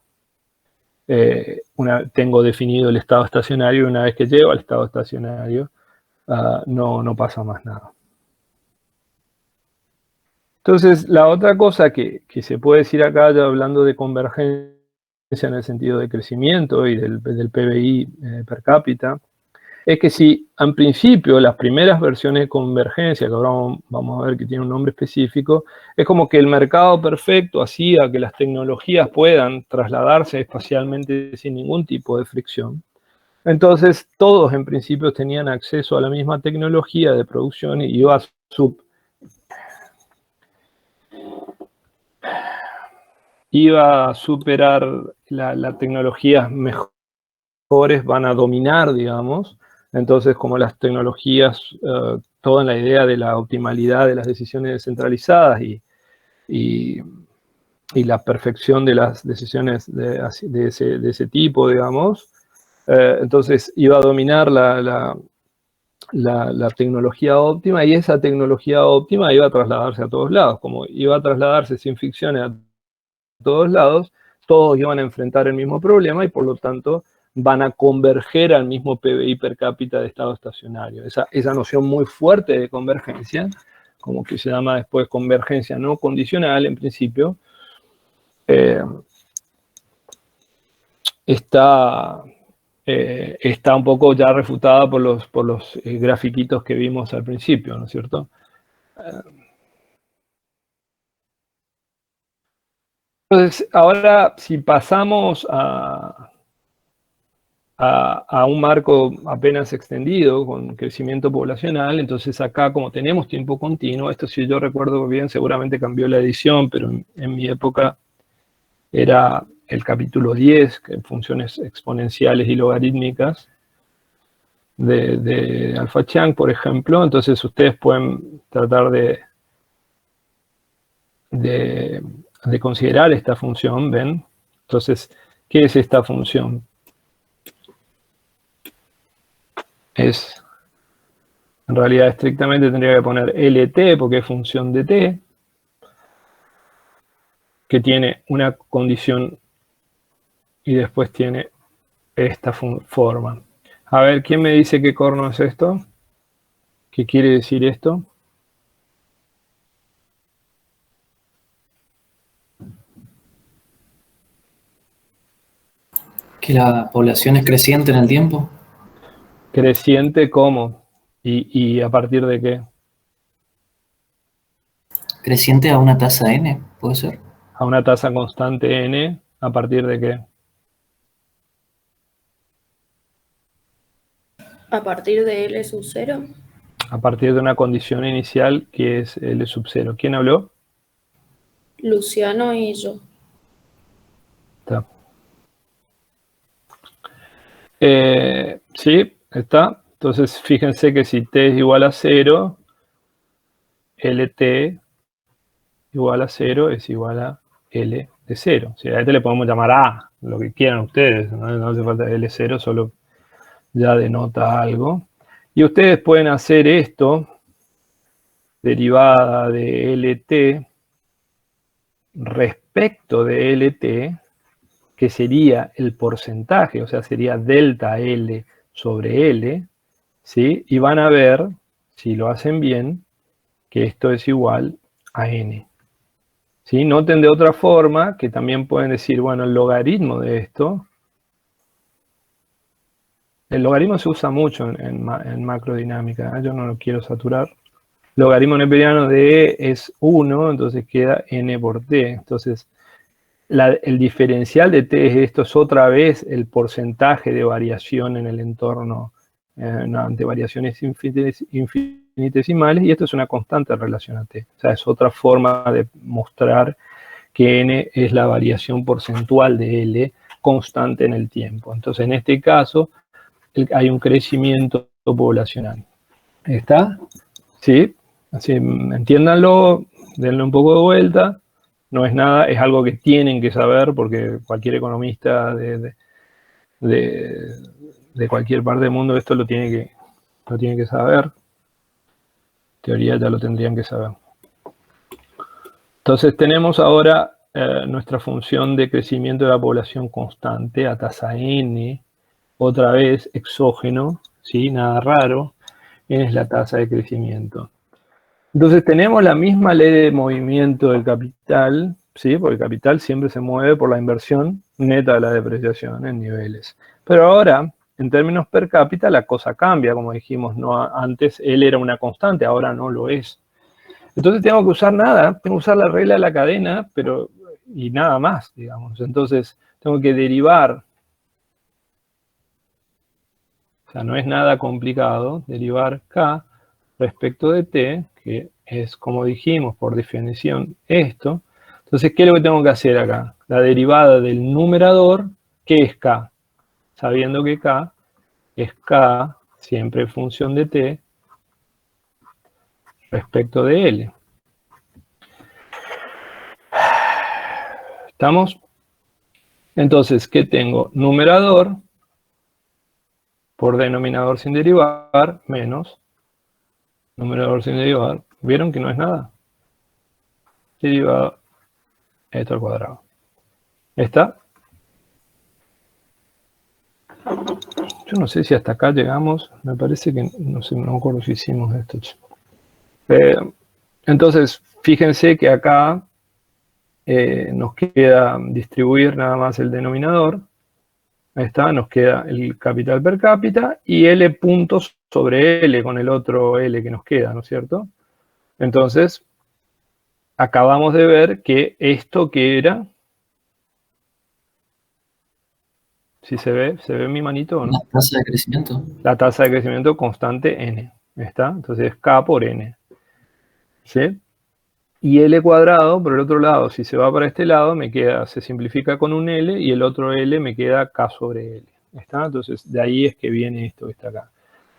tengo definido el estado estacionario, y una vez que llego al estado estacionario, no pasa más nada. Entonces, la otra cosa que se puede decir acá, ya hablando de convergencia en el sentido de crecimiento y del PBI per cápita, es que si en principio las primeras versiones de convergencia, que ahora vamos a ver que tiene un nombre específico, es como que el mercado perfecto hacía que las tecnologías puedan trasladarse espacialmente sin ningún tipo de fricción. Entonces todos en principio tenían acceso a la misma tecnología de producción y iba a superar la tecnología mejor mejores van a dominar, digamos. Entonces, como las tecnologías, toda la idea de la optimalidad de las decisiones descentralizadas y la perfección de las decisiones de ese tipo, digamos, entonces iba a dominar la tecnología óptima, y esa tecnología óptima iba a trasladarse a todos lados. Como iba a trasladarse sin fricciones a todos lados, todos iban a enfrentar el mismo problema y por lo tanto van a converger al mismo PBI per cápita de estado estacionario. Esa noción muy fuerte de convergencia, como que se llama después convergencia no condicional en principio, está un poco ya refutada por los grafiquitos que vimos al principio, ¿no es cierto? Entonces, ahora si pasamos a un marco apenas extendido con crecimiento poblacional, entonces acá como tenemos tiempo continuo, esto si yo recuerdo bien seguramente cambió la edición, pero en mi época era el capítulo 10, que funciones exponenciales y logarítmicas, de Alpha-Chang, por ejemplo. Entonces ustedes pueden tratar de considerar esta función, ¿ven? Entonces, ¿qué es esta función? En realidad estrictamente tendría que poner LT porque es función de t, que tiene una condición y después tiene esta forma. A ver, ¿quién me dice qué corno es esto? ¿Qué quiere decir esto? ¿Que la población es creciente en el tiempo? Creciente ¿cómo? ¿Y a partir de qué? ¿Creciente a una tasa n? ¿Puede ser? A una tasa constante n, ¿a partir de qué? ¿A partir de L sub 0? A partir de una condición inicial que es L sub 0. ¿Quién habló? Luciano y yo. Está. Sí, está. Entonces, fíjense que si t es igual a 0, LT igual a 0 es igual a L de 0. O sea, a este le podemos llamar A, lo que quieran ustedes. No hace falta L0, solo ya denota algo. Y ustedes pueden hacer esto, derivada de LT, respecto de LT, que sería el porcentaje, o sea, sería delta L sobre L, ¿sí? Y van a ver, si lo hacen bien, que esto es igual a N. ¿Sí? Noten de otra forma que también pueden decir, bueno, el logaritmo de esto, el logaritmo se usa mucho en macrodinámica, ¿eh? Yo no lo quiero saturar. Logaritmo neperiano de E es 1, entonces queda N por T. Entonces, el diferencial de T es esto, es otra vez el porcentaje de variación en el entorno ante variaciones infinitesimales, y esto es una constante en relación a T. O sea, es otra forma de mostrar que N es la variación porcentual de L constante en el tiempo. Entonces, en este caso, hay un crecimiento poblacional. ¿Está? ¿Sí? Así, entiéndanlo, denle un poco de vuelta. No es nada, es algo que tienen que saber porque cualquier economista de cualquier parte del mundo esto lo tiene que saber. En teoría ya lo tendrían que saber. Entonces tenemos ahora nuestra función de crecimiento de la población constante a tasa n, otra vez exógeno, ¿sí? Nada raro, n es la tasa de crecimiento. Entonces tenemos la misma ley de movimiento del capital, ¿sí? Porque el capital siempre se mueve por la inversión neta de la depreciación en niveles. Pero ahora, en términos per cápita, la cosa cambia, como dijimos, ¿no? Antes él era una constante, ahora no lo es. Entonces tengo que usar nada, tengo que usar la regla de la cadena, y nada más, digamos. Entonces tengo que derivar, o sea, no es nada complicado, derivar K respecto de T, que es, como dijimos, por definición, esto. Entonces, ¿qué es lo que tengo que hacer acá? La derivada del numerador, ¿qué es K? sabiendo que K es K siempre en función de T respecto de L. ¿Estamos? Entonces, ¿qué tengo? Numerador por denominador sin derivar menos numerador sin derivar. ¿Vieron que no es nada? Derivado esto al cuadrado. ¿Está? Yo no sé si hasta acá llegamos. Me parece que no sé, no me acuerdo si hicimos esto. Entonces, fíjense que acá nos queda distribuir nada más el denominador. Ahí está, nos queda el capital per cápita y L puntos sobre L con el otro L que nos queda, ¿no es cierto? Entonces, acabamos de ver que esto que era, si se ve mi manito o no. La tasa de crecimiento. La tasa de crecimiento constante N, ¿está? Entonces es K por N, ¿sí? Y L cuadrado, por el otro lado, si se va para este lado, me queda, se simplifica con un L y el otro L me queda K sobre L, ¿está? Entonces de ahí es que viene esto que está acá.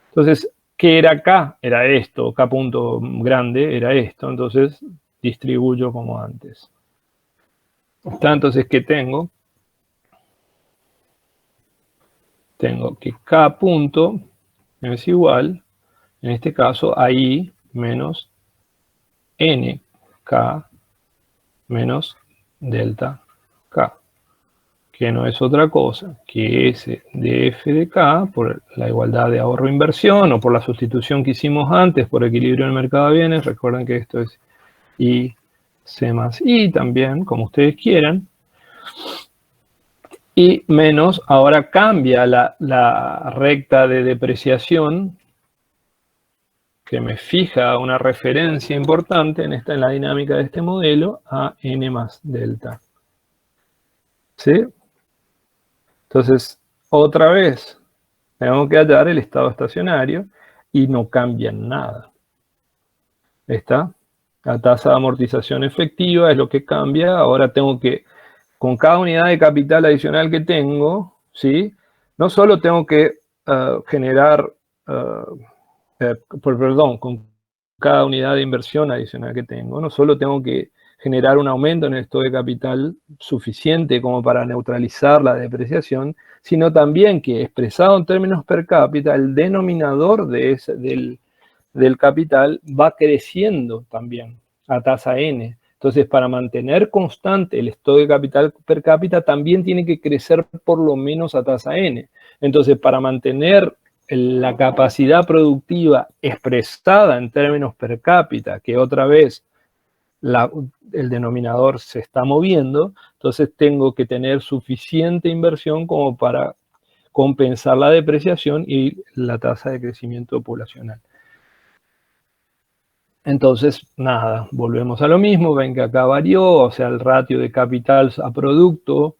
Entonces, ¿qué era K? Era esto, K punto grande era esto, entonces distribuyo como antes. ¿Está? Entonces, ¿qué tengo? Tengo que K punto es igual, en este caso, a I menos NK menos delta K, que no es otra cosa que S de F de K por la igualdad de ahorro-inversión o por la sustitución que hicimos antes por equilibrio del mercado de bienes. Recuerden que esto es I C más I también, como ustedes quieran. Y menos, ahora cambia la recta de depreciación que me fija una referencia importante en la dinámica de este modelo a n más delta. ¿Sí? Entonces, otra vez, tengo que hallar el estado estacionario y no cambia nada. ¿Está? La tasa de amortización efectiva es lo que cambia. Ahora tengo que, con cada unidad de capital adicional que tengo, ¿sí? No solo tengo que generar, perdón, con cada unidad de inversión adicional que tengo, no solo tengo que generar un aumento en el stock de capital suficiente como para neutralizar la depreciación, sino también que, expresado en términos per cápita, el denominador del capital va creciendo también a tasa N. Entonces, para mantener constante el stock de capital per cápita, también tiene que crecer por lo menos a tasa N. Entonces, para mantener la capacidad productiva expresada en términos per cápita, que otra vez el denominador se está moviendo, entonces tengo que tener suficiente inversión como para compensar la depreciación y la tasa de crecimiento poblacional. Entonces, nada, volvemos a lo mismo, ven que acá varió, o sea, el ratio de capital a producto,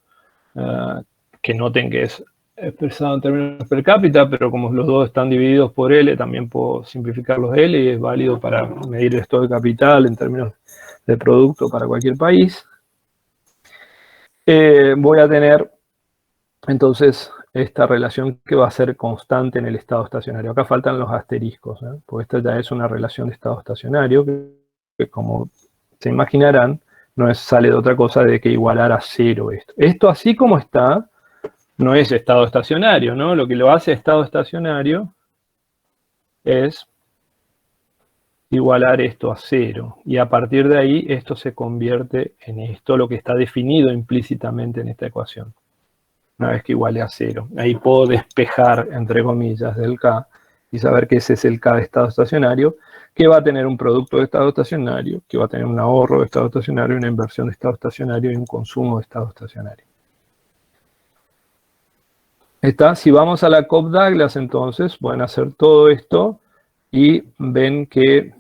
que noten que es expresado en términos per cápita, pero como los dos están divididos por L, también puedo simplificar los L y es válido para medir el stock de capital en términos de producto para cualquier país. Voy a tener entonces esta relación que va a ser constante en el estado estacionario. Acá faltan los asteriscos, porque esta ya es una relación de estado estacionario que como se imaginarán, no sale de otra cosa de que igualar a cero esto. Esto así como está, no es estado estacionario, ¿no? Lo que lo hace estado estacionario es igualar esto a cero. Y a partir de ahí, esto se convierte en esto, lo que está definido implícitamente en esta ecuación. Una vez que iguale a cero. Ahí puedo despejar, entre comillas, del K y saber que ese es el K de estado estacionario, que va a tener un producto de estado estacionario, que va a tener un ahorro de estado estacionario, una inversión de estado estacionario y un consumo de estado estacionario. Si vamos a la Cobb-Douglas, entonces, pueden hacer todo esto y ven que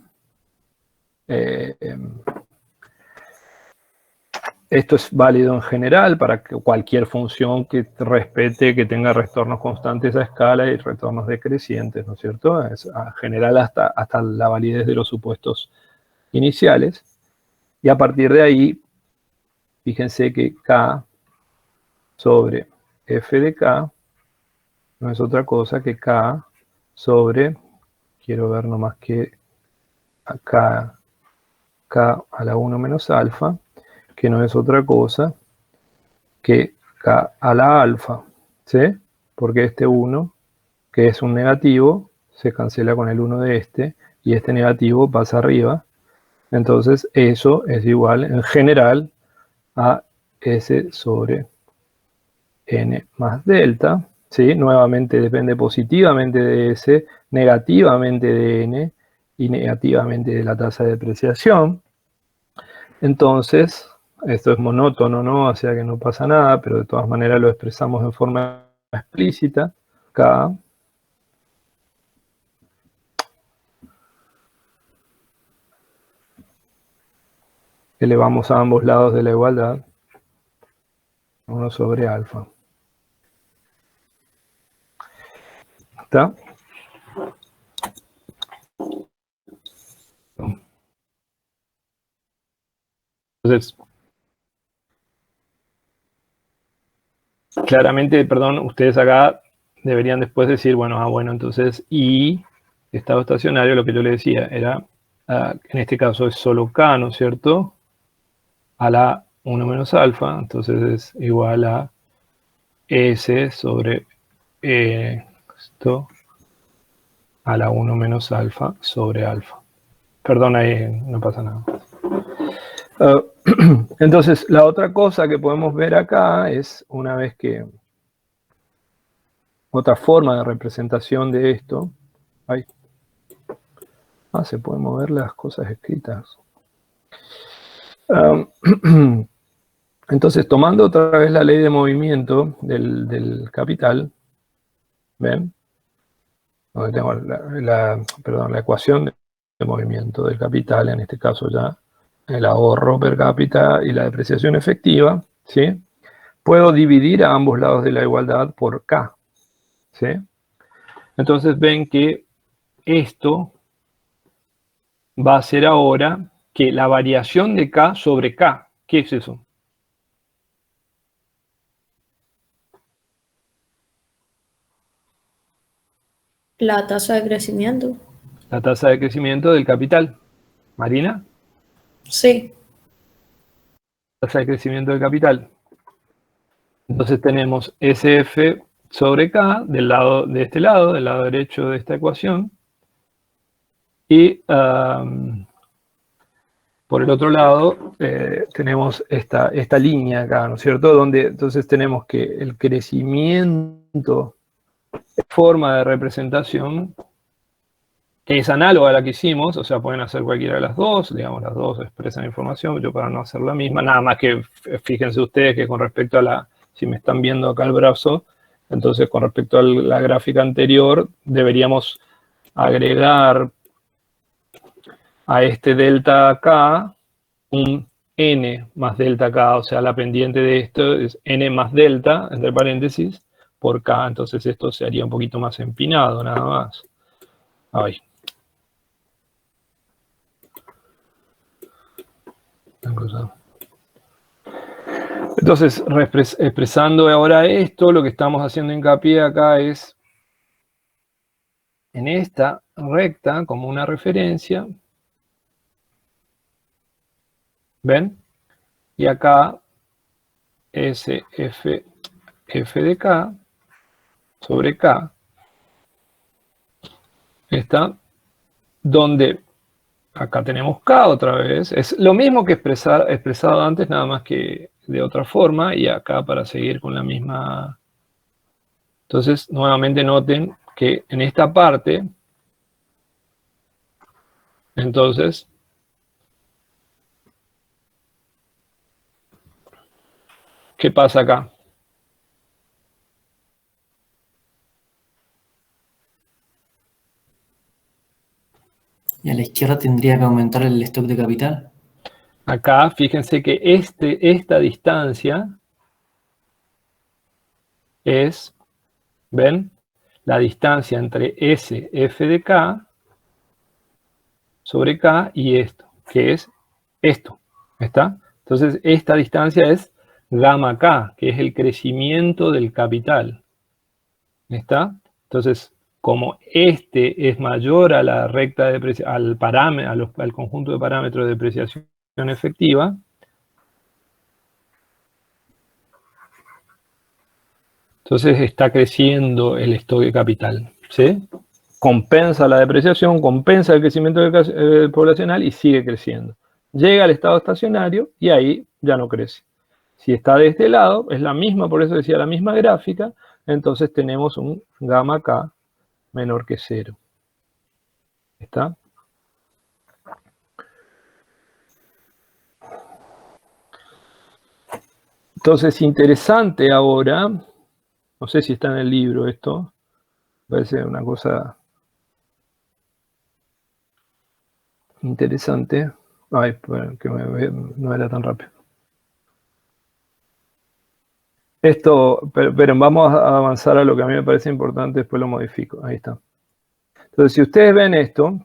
esto es válido en general para que cualquier función que respete, que tenga retornos constantes a escala y retornos decrecientes, ¿no es cierto? Es general hasta la validez de los supuestos iniciales. Y a partir de ahí, fíjense que K sobre F de K no es otra cosa que K sobre, quiero ver nomás que acá, K a la 1 menos alfa, que no es otra cosa que K a la alfa, ¿sí? Porque este 1, que es un negativo, se cancela con el 1 de este, y este negativo pasa arriba. Entonces eso es igual en general a S sobre N más delta, ¿sí? Nuevamente depende positivamente de S, negativamente de N y negativamente de la tasa de depreciación. Entonces, esto es monótono, ¿no? O sea que no pasa nada, pero de todas maneras lo expresamos en forma explícita. K elevamos a ambos lados de la igualdad, 1 sobre alfa. ¿Está? Entonces, claramente, perdón, ustedes acá deberían después decir, bueno, bueno, entonces I, estado estacionario, lo que yo le decía, era, en este caso es solo K, ¿no es cierto? A la 1 menos alfa, entonces es igual a S sobre esto a la 1 menos alfa sobre alfa. Perdón, ahí no pasa nada. Entonces, la otra cosa que podemos ver acá es, una vez que, otra forma de representación de esto, se pueden mover las cosas escritas. Entonces, tomando otra vez la ley de movimiento del capital, ¿ven? Donde tengo la ecuación de movimiento del capital, en este caso ya el ahorro per cápita y la depreciación efectiva, ¿sí? Puedo dividir a ambos lados de la igualdad por K, ¿sí? Entonces ven que esto va a ser ahora que la variación de K sobre K. ¿Qué es eso? La tasa de crecimiento. La tasa de crecimiento del capital. ¿Marina? Sí. Tasa de crecimiento del capital. Entonces tenemos SF sobre K del lado, de este lado, del lado derecho de esta ecuación. Y por el otro lado tenemos esta línea acá, ¿no es cierto? Donde entonces tenemos que el crecimiento de forma de representación que es análoga a la que hicimos, o sea, pueden hacer cualquiera de las dos, digamos, las dos expresan información, yo para no hacer la misma, nada más que fíjense ustedes que con respecto a la, si me están viendo acá el brazo, entonces con respecto a la gráfica anterior, deberíamos agregar a este delta K un n más delta K, o sea, la pendiente de esto es n más delta, entre paréntesis, por K, entonces esto se haría un poquito más empinado, nada más. Ay. Entonces, expresando ahora esto, lo que estamos haciendo hincapié acá es en esta recta como una referencia. ¿Ven? Y acá SF, F de K sobre K está donde acá tenemos K otra vez. Es lo mismo que expresado antes, nada más que de otra forma. Y acá para seguir con la misma. Entonces, nuevamente noten que en esta parte, entonces, ¿qué pasa acá? Y a la izquierda tendría que aumentar el stock de capital. Acá, fíjense que esta distancia es, ¿ven? La distancia entre S, F de K sobre K y esto, que es esto, ¿está? Entonces, esta distancia es gamma K, que es el crecimiento del capital. ¿Está? Entonces, como este es mayor a la recta de al conjunto de parámetros de depreciación efectiva, entonces está creciendo el stock de capital, ¿sí? Compensa la depreciación, compensa el crecimiento poblacional y sigue creciendo. Llega al estado estacionario y ahí ya no crece. Si está de este lado, es la misma, por eso decía la misma gráfica, entonces tenemos un gamma K menor que 0. ¿Está? Entonces, interesante ahora, no sé si está en el libro esto, parece una cosa interesante. Ay, que no era tan rápido. Esto, pero vamos a avanzar a lo que a mí me parece importante, después lo modifico. Ahí está. Entonces, si ustedes ven esto,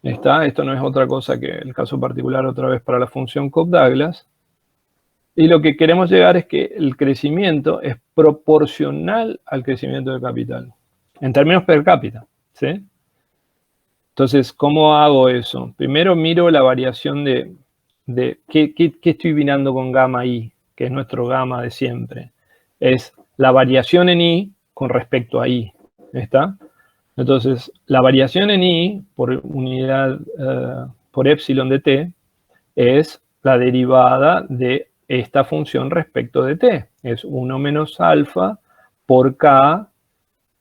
esto no es otra cosa que el caso particular otra vez para la función Cobb-Douglas. Y lo que queremos llegar es que el crecimiento es proporcional al crecimiento del capital, en términos per cápita, ¿sí? Entonces, ¿cómo hago eso? Primero miro la variación de ¿qué estoy binando con gamma I, que es nuestro gamma de siempre. Es la variación en I con respecto a I, ¿está? Entonces, la variación en I por unidad, por epsilon de t, es la derivada de esta función respecto de t. Es 1 menos alfa por k,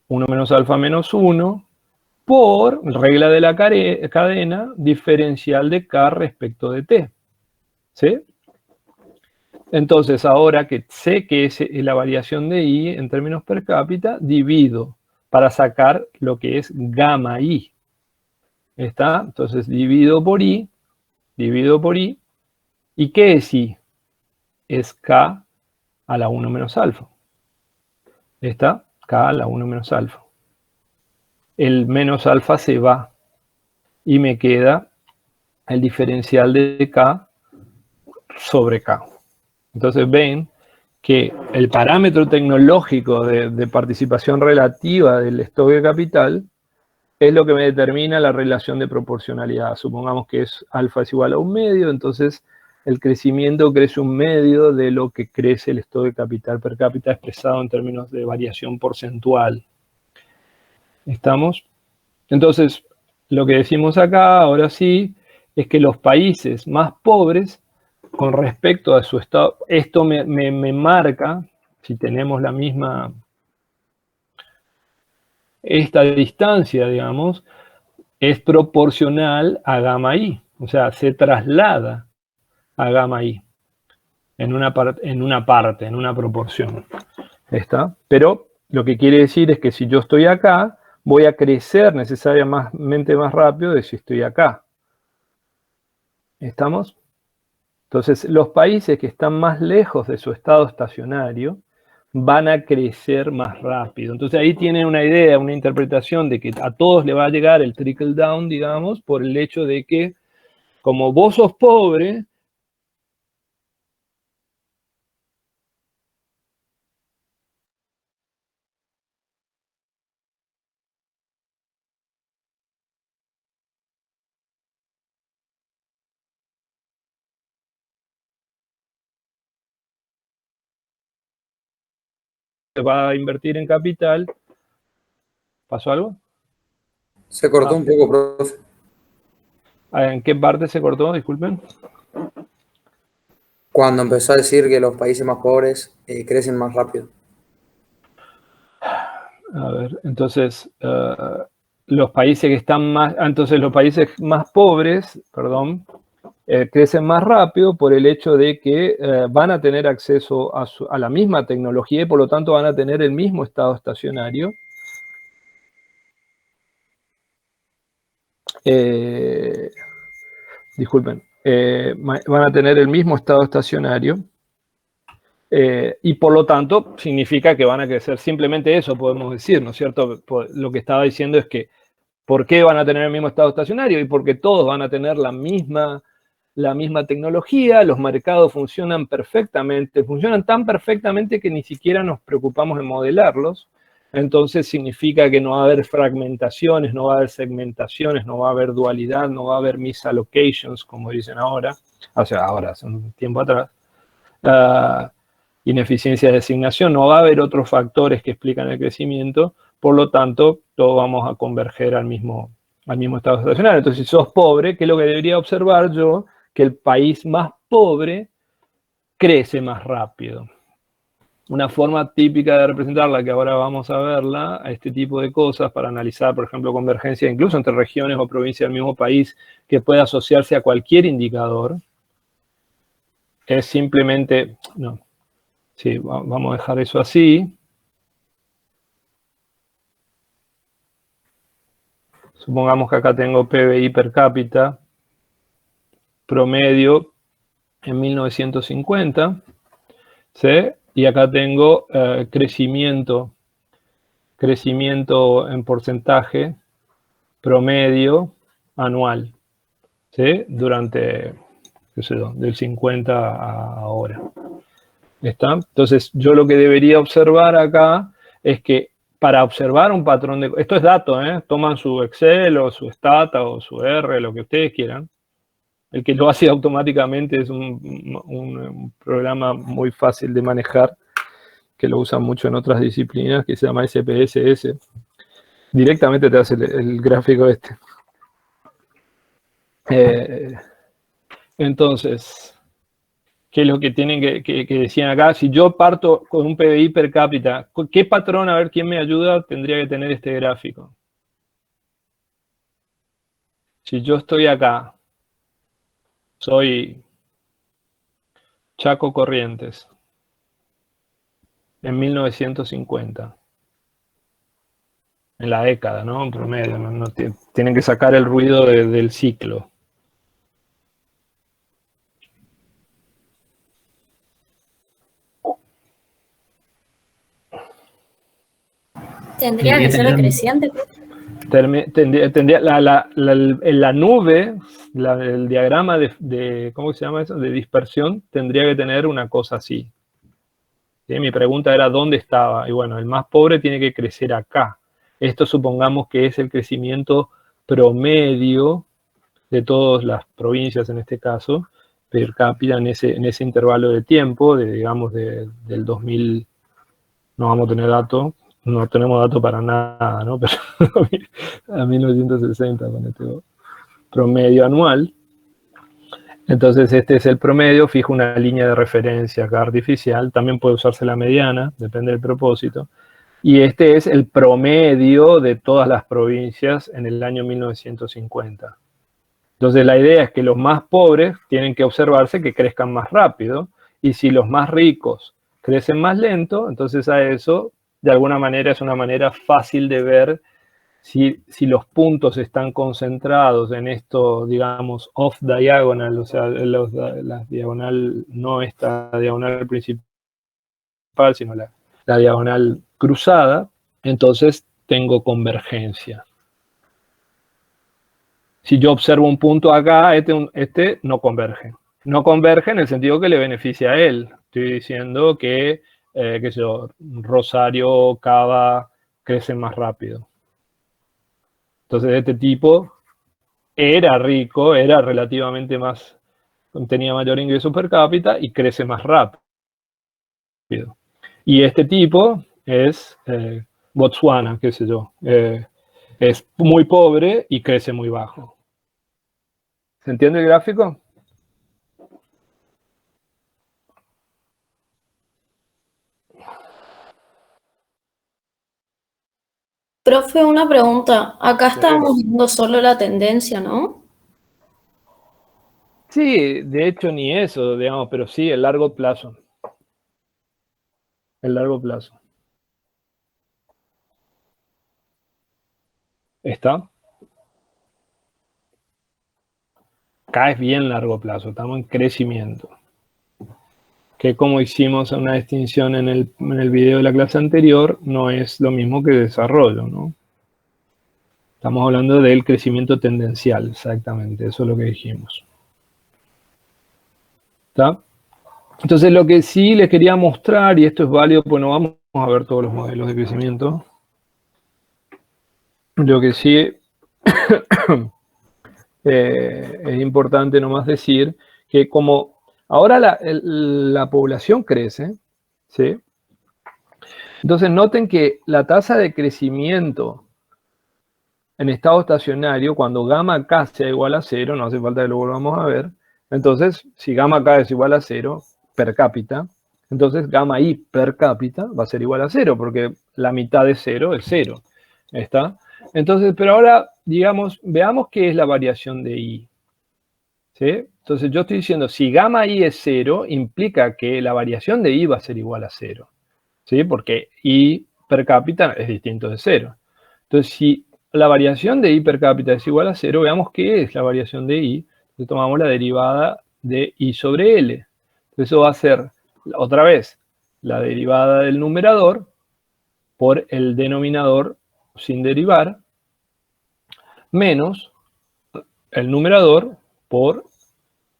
1 menos alfa menos 1, por regla de la cadena diferencial de k respecto de t. ¿Sí? Entonces, ahora que sé que es la variación de I en términos per cápita, divido para sacar lo que es gamma I. ¿Está? Entonces, divido por I. ¿Y qué es I? Es K a la 1 menos alfa. ¿Está? K a la 1 menos alfa. El menos alfa se va y me queda el diferencial de K sobre K. Entonces ven que el parámetro tecnológico de participación relativa del stock de capital es lo que me determina la relación de proporcionalidad. Supongamos que alfa es igual a 1/2, entonces el crecimiento crece 1/2 de lo que crece el stock de capital per cápita expresado en términos de variación porcentual. ¿Estamos? Entonces, lo que decimos acá, ahora sí, es que los países más pobres, con respecto a su estado, esto me marca, si tenemos la misma, esta distancia, digamos, es proporcional a gamma I, o sea, se traslada a gamma I en una proporción. ¿Está? Pero lo que quiere decir es que si yo estoy acá, voy a crecer necesariamente más rápido de si estoy acá. ¿Estamos? Entonces, los países que están más lejos de su estado estacionario van a crecer más rápido. Entonces, ahí tienen una idea, una interpretación de que a todos le va a llegar el trickle down, digamos, por el hecho de que, como vos sos pobre, va a invertir en capital. ¿Pasó algo? Se cortó un poco, profe. ¿En qué parte se cortó? Disculpen. Cuando empezó a decir que los países más pobres crecen más rápido. A ver, entonces, los países que están más, entonces los países más pobres, perdón, crecen más rápido por el hecho de que van a tener acceso a la misma tecnología y por lo tanto van a tener el mismo estado estacionario. Disculpen, van a tener el mismo estado estacionario y por lo tanto significa que van a crecer. Simplemente eso podemos decir, ¿no es cierto? Lo que estaba diciendo es que ¿por qué van a tener el mismo estado estacionario? Y porque todos van a tener la misma tecnología, los mercados funcionan perfectamente, funcionan tan perfectamente que ni siquiera nos preocupamos en modelarlos. entonces significa que no va a haber fragmentaciones, no va a haber segmentaciones, no va a haber dualidad, no va a haber misallocations, como dicen ahora, o sea, ahora, hace un tiempo atrás. Ineficiencia de asignación, no va a haber otros factores que explican el crecimiento, por lo tanto, todos vamos a converger al mismo estado estacionario. Entonces, si sos pobre, ¿qué es lo que debería observar yo? Que el país más pobre crece más rápido. Una forma típica de representarla, que ahora vamos a verla, a este tipo de cosas para analizar, por ejemplo, convergencia incluso entre regiones o provincias del mismo país, que puede asociarse a cualquier indicador, es simplemente, no, sí, vamos a dejar eso así. Supongamos que acá tengo PBI per cápita promedio en 1950, ¿sí? Y acá tengo crecimiento en porcentaje promedio anual, ¿sí? Durante, qué sé yo, del 50 a ahora. ¿Está? Entonces, yo lo que debería observar acá es que para observar un patrón de... Esto es dato, ¿eh? Toman su Excel o su Stata o su R, lo que ustedes quieran. El que lo hace automáticamente es un programa muy fácil de manejar, que lo usan mucho en otras disciplinas, que se llama SPSS. Directamente te hace el gráfico este. Entonces, ¿qué es lo que tienen que decían acá? Si yo parto con un PBI per cápita, ¿qué patrón, a ver quién me ayuda, tendría que tener este gráfico? Si yo estoy acá, soy Chaco Corrientes, en 1950, en la década, ¿no? En promedio, no tienen que sacar el ruido del ciclo. Tendría que ser decreciente. Tendría la nube, el diagrama de, ¿cómo se llama eso? De dispersión, tendría que tener una cosa así. ¿Sí? Mi pregunta era ¿dónde estaba? Y bueno, el más pobre tiene que crecer acá. Esto supongamos que es el crecimiento promedio de todas las provincias, en este caso, per cápita en ese intervalo de tiempo, digamos del 2000, no vamos a tener datos, no tenemos datos para nada, ¿no? Pero a 1960 con este promedio anual. Entonces este es el promedio, fijo una línea de referencia acá artificial, también puede usarse la mediana, depende del propósito. Y este es el promedio de todas las provincias en el año 1950. Entonces la idea es que los más pobres tienen que observarse que crezcan más rápido, y si los más ricos crecen más lento, entonces a eso, de alguna manera, es una manera fácil de ver si los puntos están concentrados en esto, digamos, off diagonal, o sea, la diagonal, no esta diagonal principal, sino la diagonal cruzada, entonces tengo convergencia. Si yo observo un punto acá, este no converge. No converge en el sentido que le beneficia a él. Estoy diciendo que, qué sé yo, Rosario, Cava crecen más rápido. Entonces, este tipo era rico, era relativamente más, tenía mayor ingreso per cápita y crece más rápido. Y este tipo es Botswana, qué sé yo, es muy pobre y crece muy bajo. ¿Se entiende el gráfico? Profe, una pregunta. Acá estábamos viendo solo la tendencia, ¿no? Sí, de hecho ni eso, digamos, pero sí el largo plazo. El largo plazo. ¿Está? Acá es bien largo plazo, estamos en crecimiento. Que como hicimos una distinción en el video de la clase anterior, no es lo mismo que desarrollo, ¿no? Estamos hablando del crecimiento tendencial, exactamente, eso es lo que dijimos. ¿Está? Entonces lo que sí les quería mostrar, y esto es válido, pues no vamos a ver todos los modelos de crecimiento, Lo que sí es importante nomás decir que como ahora la población crece, ¿sí? Entonces noten que la tasa de crecimiento en estado estacionario, cuando gamma K sea igual a 0, no hace falta que lo volvamos a ver, entonces si gamma K es igual a 0 per cápita, entonces gamma I per cápita va a ser igual a 0, porque la mitad de 0 es 0. ¿Está? Entonces, pero ahora, digamos, veamos qué es la variación de I. ¿Sí? Entonces yo estoy diciendo, si gamma I es 0, implica que la variación de I va a ser igual a 0. ¿Sí? Porque I per cápita es distinto de 0. Entonces, si la variación de I per cápita es igual a 0, veamos qué es la variación de I. Entonces tomamos la derivada de I sobre L. Entonces eso va a ser, otra vez, la derivada del numerador por el denominador sin derivar, menos el numerador por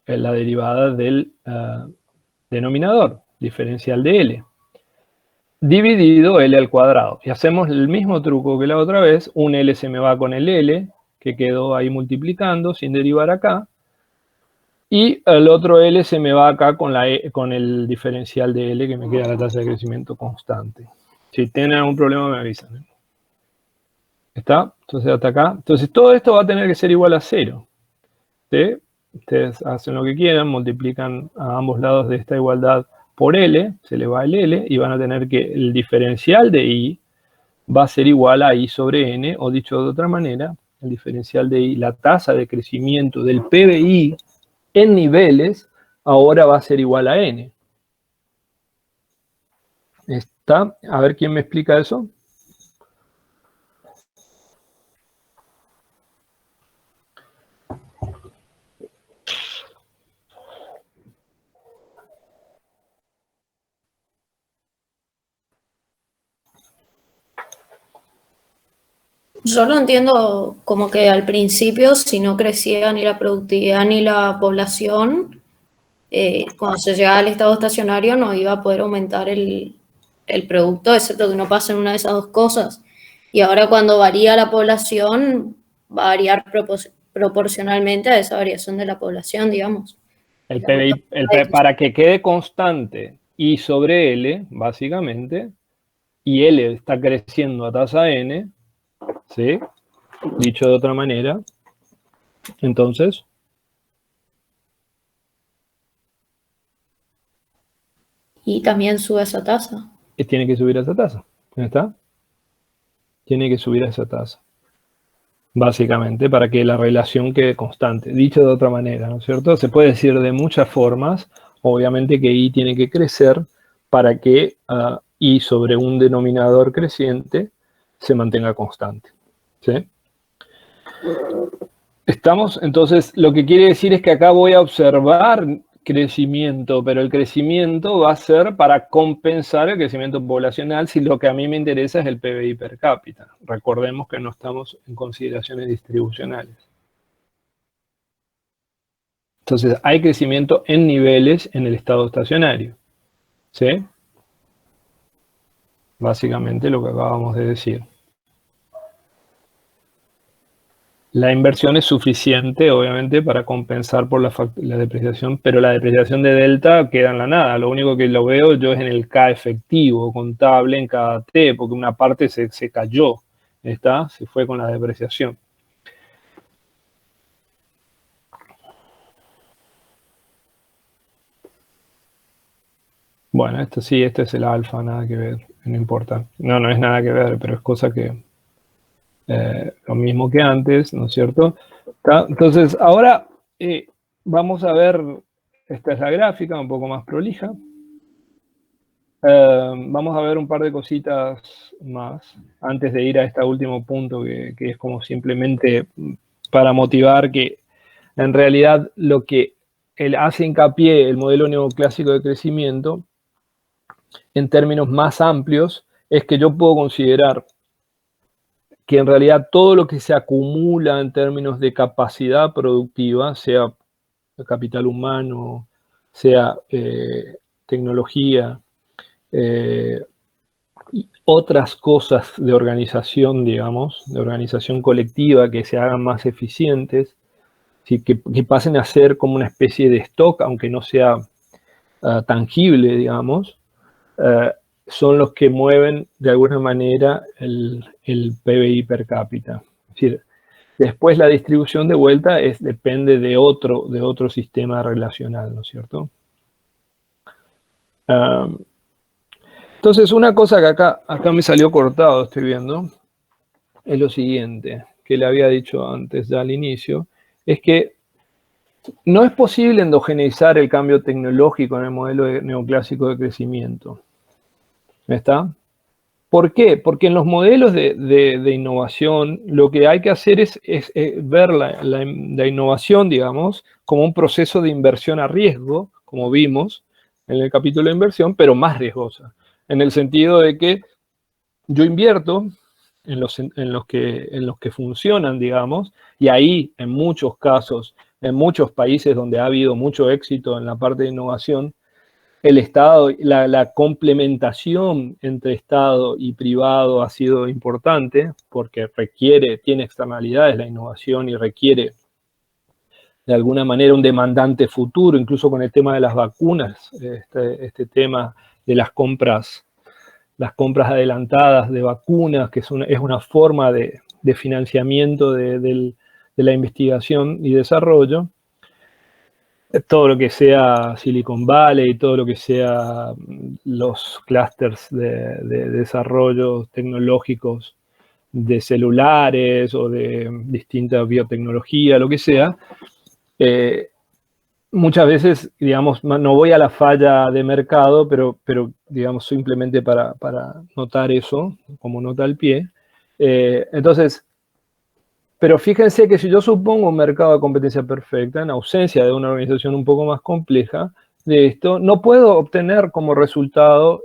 la derivada del denominador, diferencial de L, dividido L al cuadrado. Y hacemos el mismo truco que la otra vez. Un L se me va con el L, que quedó ahí multiplicando, sin derivar acá. Y el otro L se me va acá con el diferencial de L, que me queda la tasa de crecimiento constante. Si tienen algún problema me avisan. ¿Está? Entonces hasta acá. Entonces todo esto va a tener que ser igual a 0. ¿Sí? Ustedes hacen lo que quieran, multiplican a ambos lados de esta igualdad por L, se le va el L, y van a tener que el diferencial de I va a ser igual a I sobre N, o dicho de otra manera, el diferencial de I, la tasa de crecimiento del PBI en niveles, ahora va a ser igual a N. ¿Está? A ver quién me explica eso. Yo lo entiendo como que al principio, si no crecía ni la productividad ni la población, cuando se llegaba al estado estacionario no iba a poder aumentar el producto, excepto que no pasen una de esas dos cosas. Y ahora cuando varía la población, va a variar proporcionalmente a esa variación de la población, digamos. El PBI, para que quede constante I sobre L, básicamente, y L está creciendo a tasa N, ¿sí? Dicho de otra manera, entonces, Y también sube esa tasa. tiene que subir a esa tasa. ¿Está? Tiene que subir a esa tasa. Básicamente, para que la relación quede constante. Dicho de otra manera, ¿no es cierto? Se puede decir de muchas formas. Obviamente que I tiene que crecer para que I sobre un denominador creciente se mantenga constante. ¿Sí? Estamos, entonces, lo que quiere decir es que acá voy a observar crecimiento, pero el crecimiento va a ser para compensar el crecimiento poblacional si lo que a mí me interesa es el PBI per cápita. Recordemos que no estamos en consideraciones distribucionales. Entonces, hay crecimiento en niveles en el estado estacionario. ¿Sí? Básicamente lo que acabamos de decir. La inversión es suficiente, obviamente, para compensar por la depreciación, pero la depreciación de delta queda en la nada. Lo único que lo veo yo es en el K efectivo, contable en cada T, porque una parte se cayó, ¿está? Se fue con la depreciación. Bueno, esto sí, este es el alfa, nada que ver, no importa. No es nada que ver, pero es cosa que... lo mismo que antes, ¿no es cierto? Entonces, ahora vamos a ver, esta es la gráfica, un poco más prolija. Vamos a ver un par de cositas más antes de ir a este último punto que es como simplemente para motivar que en realidad lo que él hace hincapié el modelo neoclásico de crecimiento en términos más amplios es que yo puedo considerar que en realidad todo lo que se acumula en términos de capacidad productiva, sea capital humano, sea tecnología, otras cosas de organización, digamos, de organización colectiva que se hagan más eficientes, ¿sí? que pasen a ser como una especie de stock, aunque no sea tangible, digamos, son los que mueven de alguna manera el PBI per cápita. Es decir, después la distribución de vuelta depende de otro sistema relacional, ¿no es cierto? Entonces, una cosa que acá me salió cortado, estoy viendo, es lo siguiente, que le había dicho antes ya al inicio, es que no es posible endogeneizar el cambio tecnológico en el modelo neoclásico de crecimiento. ¿Está? ¿Por qué? Porque en los modelos de innovación lo que hay que hacer es ver la innovación, digamos, como un proceso de inversión a riesgo, como vimos en el capítulo de inversión, pero más riesgosa, en el sentido de que yo invierto en los que funcionan, digamos, y ahí en muchos casos, en muchos países donde ha habido mucho éxito en la parte de innovación, el Estado, la complementación entre Estado y privado ha sido importante porque tiene externalidades la innovación y requiere de alguna manera un demandante futuro, incluso con el tema de las vacunas, este tema de las compras adelantadas de vacunas, que es una forma de financiamiento de la investigación y desarrollo. Todo lo que sea Silicon Valley, todo lo que sea los clústeres de desarrollo tecnológicos de celulares o de distinta biotecnología, lo que sea, muchas veces, digamos, no voy a la falla de mercado, pero digamos, simplemente para notar eso, como nota al pie. Entonces, pero fíjense que si yo supongo un mercado de competencia perfecta, en ausencia de una organización un poco más compleja de esto, no puedo obtener como resultado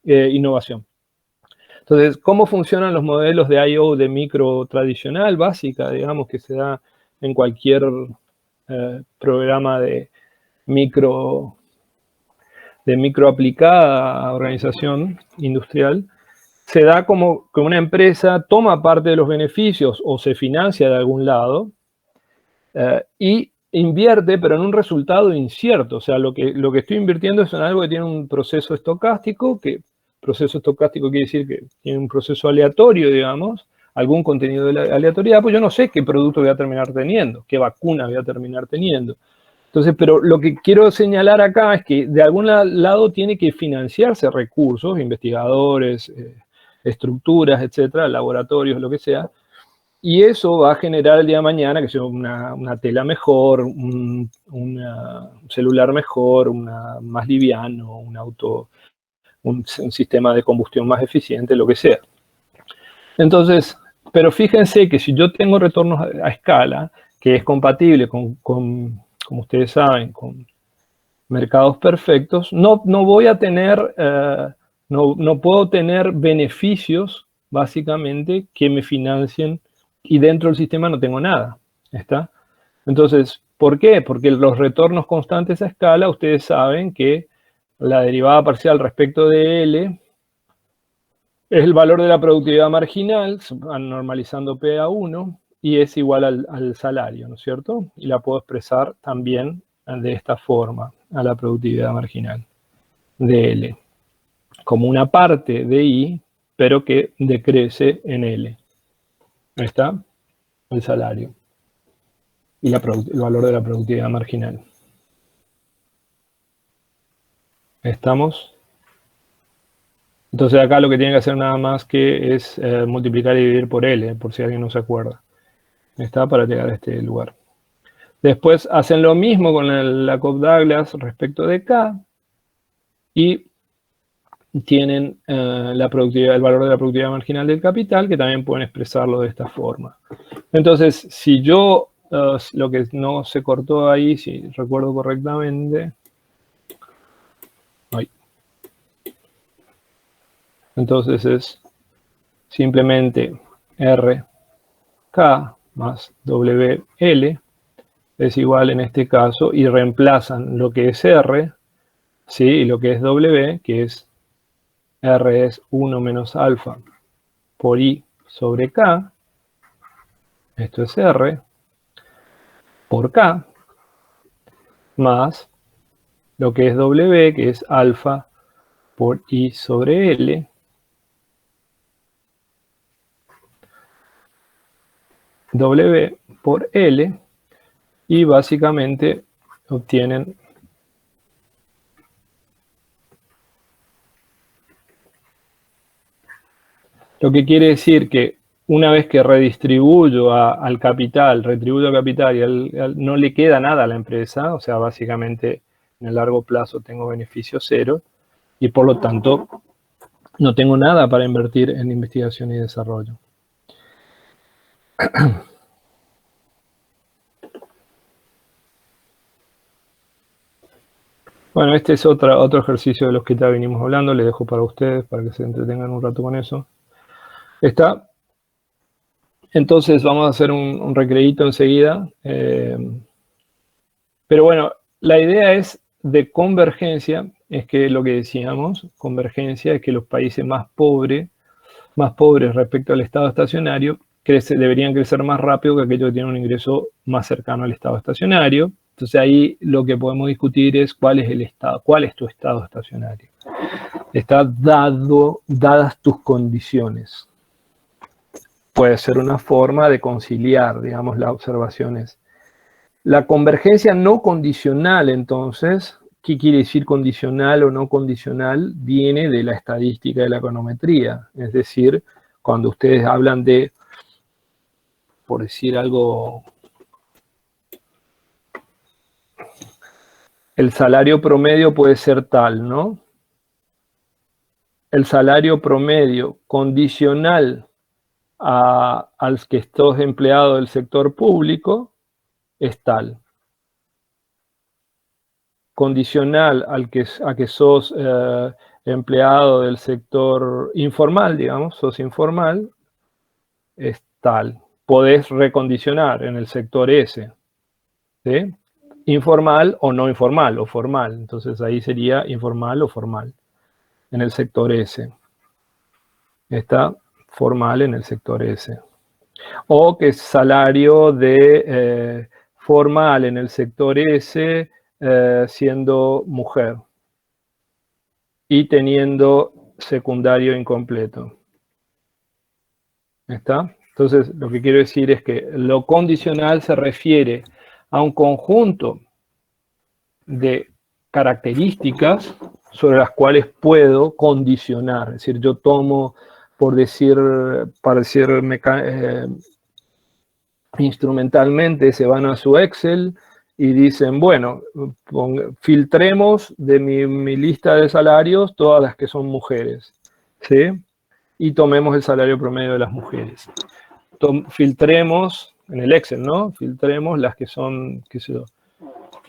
innovación. Entonces, ¿cómo funcionan los modelos de I/O de micro tradicional, básica, digamos, que se da en cualquier programa de micro aplicada organización industrial? Se da como que una empresa toma parte de los beneficios o se financia de algún lado y invierte, pero en un resultado incierto. O sea, lo que estoy invirtiendo es en algo que tiene un proceso estocástico, proceso estocástico quiere decir que tiene un proceso aleatorio, digamos, algún contenido de aleatoriedad, pues yo no sé qué producto voy a terminar teniendo, qué vacuna voy a terminar teniendo. Entonces, pero lo que quiero señalar acá es que de algún lado tiene que financiarse recursos, investigadores, estructuras, etcétera, laboratorios, lo que sea, y eso va a generar el día de mañana que sea una tela mejor, un celular mejor, más liviano, un sistema de combustión más eficiente, lo que sea. Entonces, pero fíjense que si yo tengo retornos a escala, que es compatible con como ustedes saben, con mercados perfectos, no voy a tener, no puedo tener beneficios, básicamente, que me financien y dentro del sistema no tengo nada. ¿Está? Entonces, ¿por qué? Porque los retornos constantes a escala, ustedes saben que la derivada parcial respecto de L es el valor de la productividad marginal, normalizando P a 1, y es igual al salario, ¿no es cierto? Y la puedo expresar también de esta forma, a la productividad marginal de L, como una parte de I, pero que decrece en L. Ahí está el salario y el valor de la productividad marginal. ¿Estamos? Entonces acá lo que tiene que hacer nada más que es multiplicar y dividir por L, por si alguien no se acuerda. Está para llegar a este lugar. Después hacen lo mismo con la Cobb-Douglas respecto de K y tienen el valor de la productividad marginal del capital, que también pueden expresarlo de esta forma. Entonces, si yo, lo que no se cortó ahí, si recuerdo correctamente, entonces es simplemente RK más WL es igual en este caso, y reemplazan lo que es R, ¿sí? Y lo que es W, que es R es 1 menos alfa por I sobre K, esto es R, por K, más lo que es W, que es alfa por I sobre L, W por L, y básicamente obtienen lo que quiere decir que una vez que redistribuyo al capital, retribuyo al capital y no le queda nada a la empresa, o sea, básicamente en el largo plazo tengo beneficio cero y por lo tanto no tengo nada para invertir en investigación y desarrollo. Bueno, este es otro ejercicio de los que ya venimos hablando, les dejo para ustedes, para que se entretengan un rato con eso. Está. Entonces vamos a hacer un recreíto enseguida. Pero bueno, la idea es de convergencia, es que lo que decíamos, convergencia es que los países más pobres respecto al estado estacionario, deberían crecer más rápido que aquellos que tienen un ingreso más cercano al estado estacionario. Entonces ahí lo que podemos discutir es cuál es tu estado estacionario. Está dadas tus condiciones. Puede ser una forma de conciliar, digamos, las observaciones. La convergencia no condicional, entonces, ¿qué quiere decir condicional o no condicional? Viene de la estadística de la econometría. Es decir, cuando ustedes hablan de, por decir algo, el salario promedio puede ser tal, ¿no? El salario promedio condicional al que sos empleado del sector público es tal. Condicional a que sos empleado del sector informal, digamos, sos informal, es tal. Podés recondicionar en el sector S, ¿sí? Informal o no informal, o formal. Entonces ahí sería informal o formal en el sector S. Está formal en el sector S. O que es salario de formal en el sector S siendo mujer y teniendo secundario incompleto. ¿Está? Entonces, lo que quiero decir es que lo condicional se refiere a un conjunto de características sobre las cuales puedo condicionar. Es decir, yo tomo, por decir, para decir instrumentalmente, se van a su Excel y dicen, bueno, filtremos de mi lista de salarios todas las que son mujeres, ¿sí? Y tomemos el salario promedio de las mujeres. Filtremos, en el Excel, ¿no? Filtremos las que son, qué sé yo,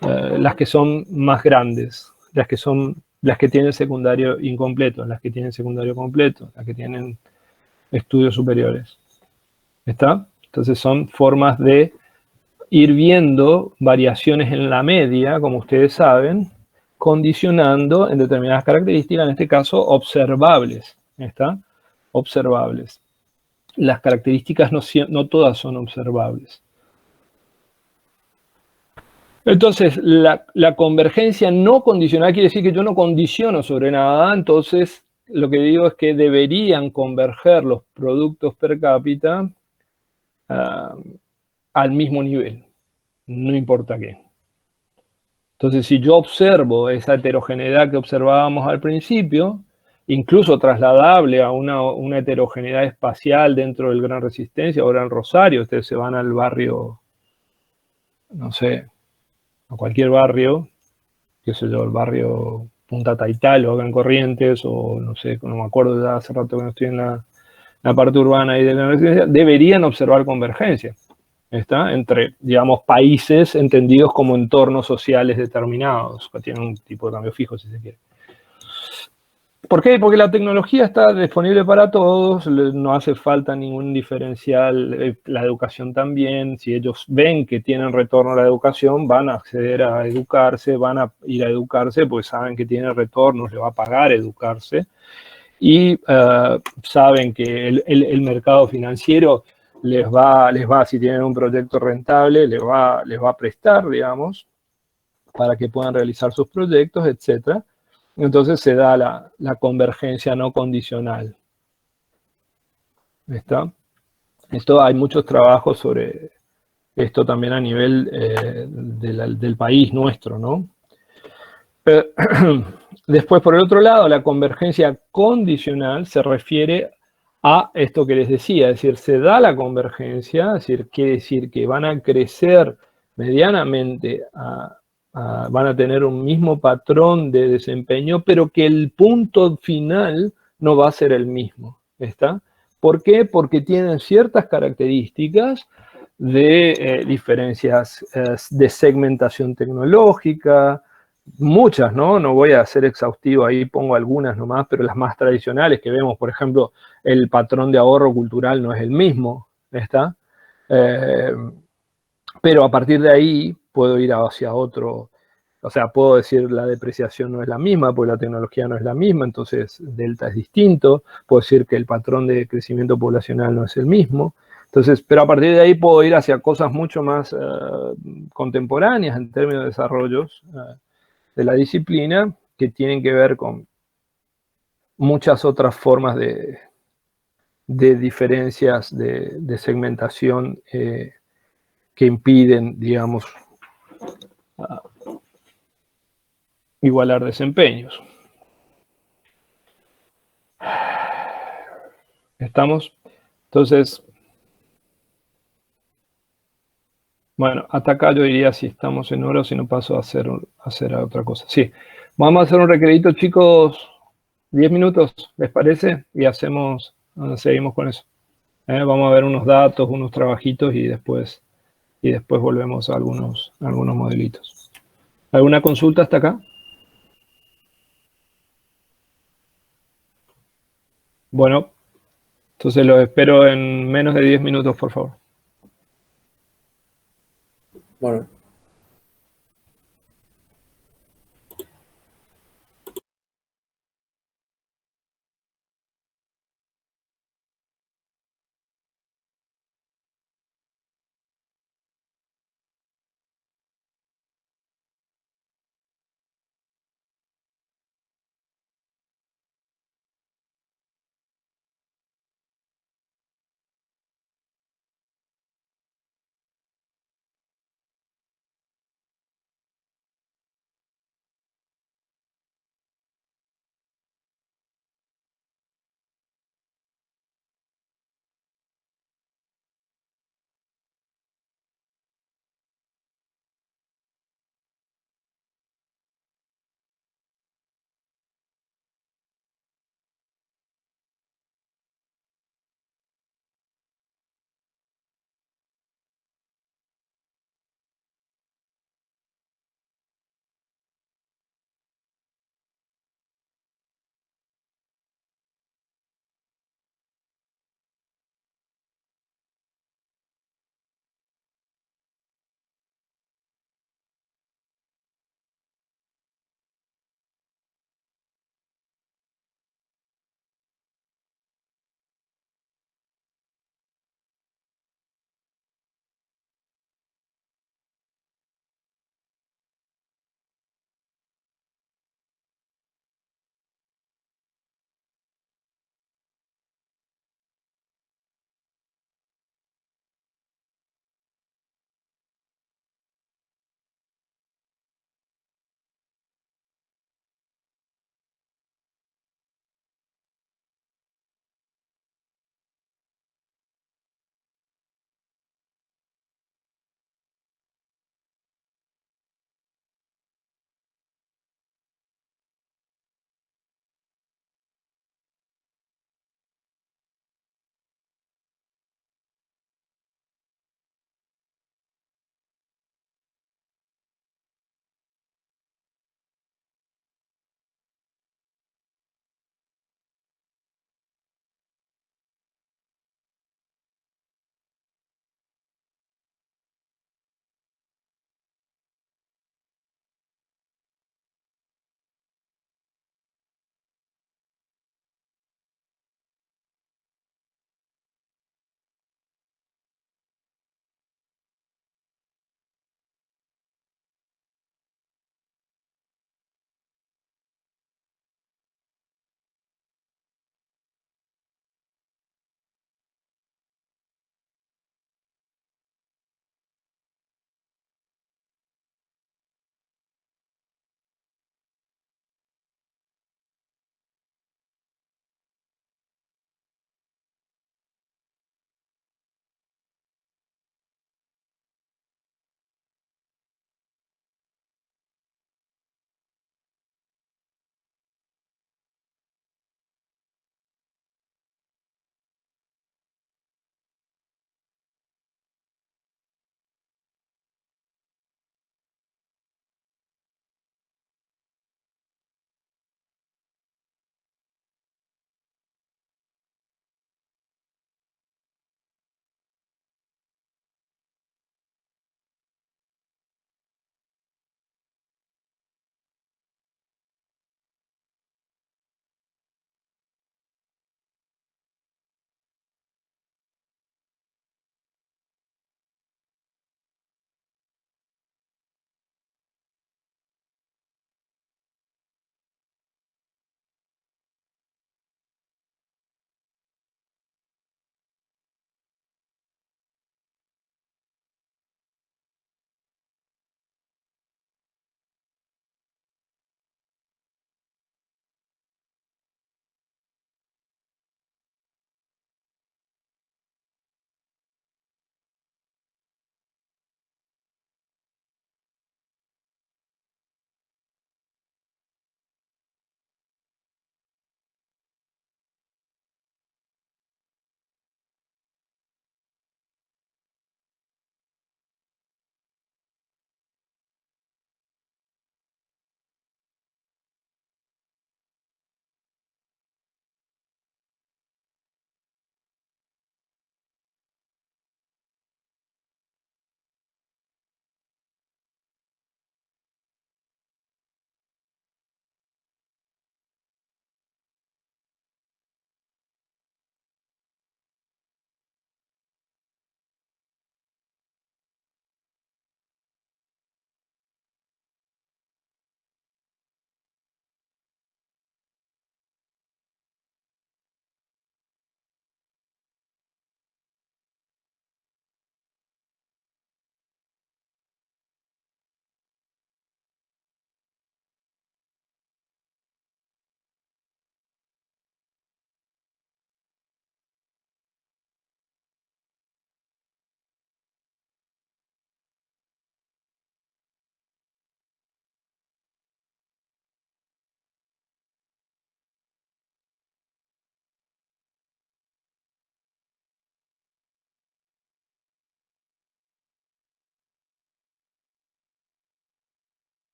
las que son más grandes, las que tienen secundario incompleto, las que tienen secundario completo, las que tienen estudios superiores. ¿Está? Entonces son formas de ir viendo variaciones en la media, como ustedes saben, condicionando en determinadas características, en este caso observables. ¿Está? Observables. Las características no todas son observables. Entonces, la convergencia no condicional quiere decir que yo no condiciono sobre nada, entonces lo que digo es que deberían converger los productos per cápita al mismo nivel, no importa qué. Entonces, si yo observo esa heterogeneidad que observábamos al principio, incluso trasladable a una heterogeneidad espacial dentro del Gran Resistencia o Gran Rosario, ustedes se van al barrio, no sé, a cualquier barrio, qué sé yo, el barrio Punta Taital o acá en Corrientes, o no sé, no me acuerdo ya hace rato que no estoy en la parte urbana y de la residencia, deberían observar convergencia, ¿está? Entre, digamos, países entendidos como entornos sociales determinados, que tienen un tipo de cambio fijo, si se quiere. ¿Por qué? Porque la tecnología está disponible para todos, no hace falta ningún diferencial, la educación también, si ellos ven que tienen retorno a la educación, van a acceder a educarse, van a ir a educarse, pues saben que tiene retorno, les va a pagar educarse, y saben que el mercado financiero les va, si tienen un proyecto rentable, les va a prestar, digamos, para que puedan realizar sus proyectos, etc. Entonces se da la convergencia no condicional. ¿Está? Esto, hay muchos trabajos sobre esto también a nivel del país nuestro, ¿no? Pero, después, por el otro lado, la convergencia condicional se refiere a esto que les decía, es decir, se da la convergencia, es decir, quiere decir que van a crecer medianamente, van a tener un mismo patrón de desempeño, pero que el punto final no va a ser el mismo, ¿está? ¿Por qué? Porque tienen ciertas características de diferencias de segmentación tecnológica, muchas, ¿no? No voy a ser exhaustivo, ahí pongo algunas nomás, pero las más tradicionales que vemos, por ejemplo, el patrón de ahorro cultural no es el mismo, ¿está? Pero a partir de ahí puedo ir hacia otro, o sea, puedo decir la depreciación no es la misma, porque la tecnología no es la misma, entonces delta es distinto, puedo decir que el patrón de crecimiento poblacional no es el mismo, entonces, pero a partir de ahí puedo ir hacia cosas mucho más contemporáneas en términos de desarrollos de la disciplina, que tienen que ver con muchas otras formas de diferencias de segmentación que impiden, digamos, igualar desempeños. ¿Estamos? Entonces, bueno, hasta acá yo diría si estamos en hora o si no paso a hacer otra cosa. Sí, vamos a hacer un requeridito, chicos, 10 minutos, ¿les parece? Y seguimos con eso. Vamos a ver unos datos, unos trabajitos y después volvemos a algunos modelitos. ¿Alguna consulta hasta acá? Bueno, entonces los espero en menos de 10 minutos, por favor. Bueno.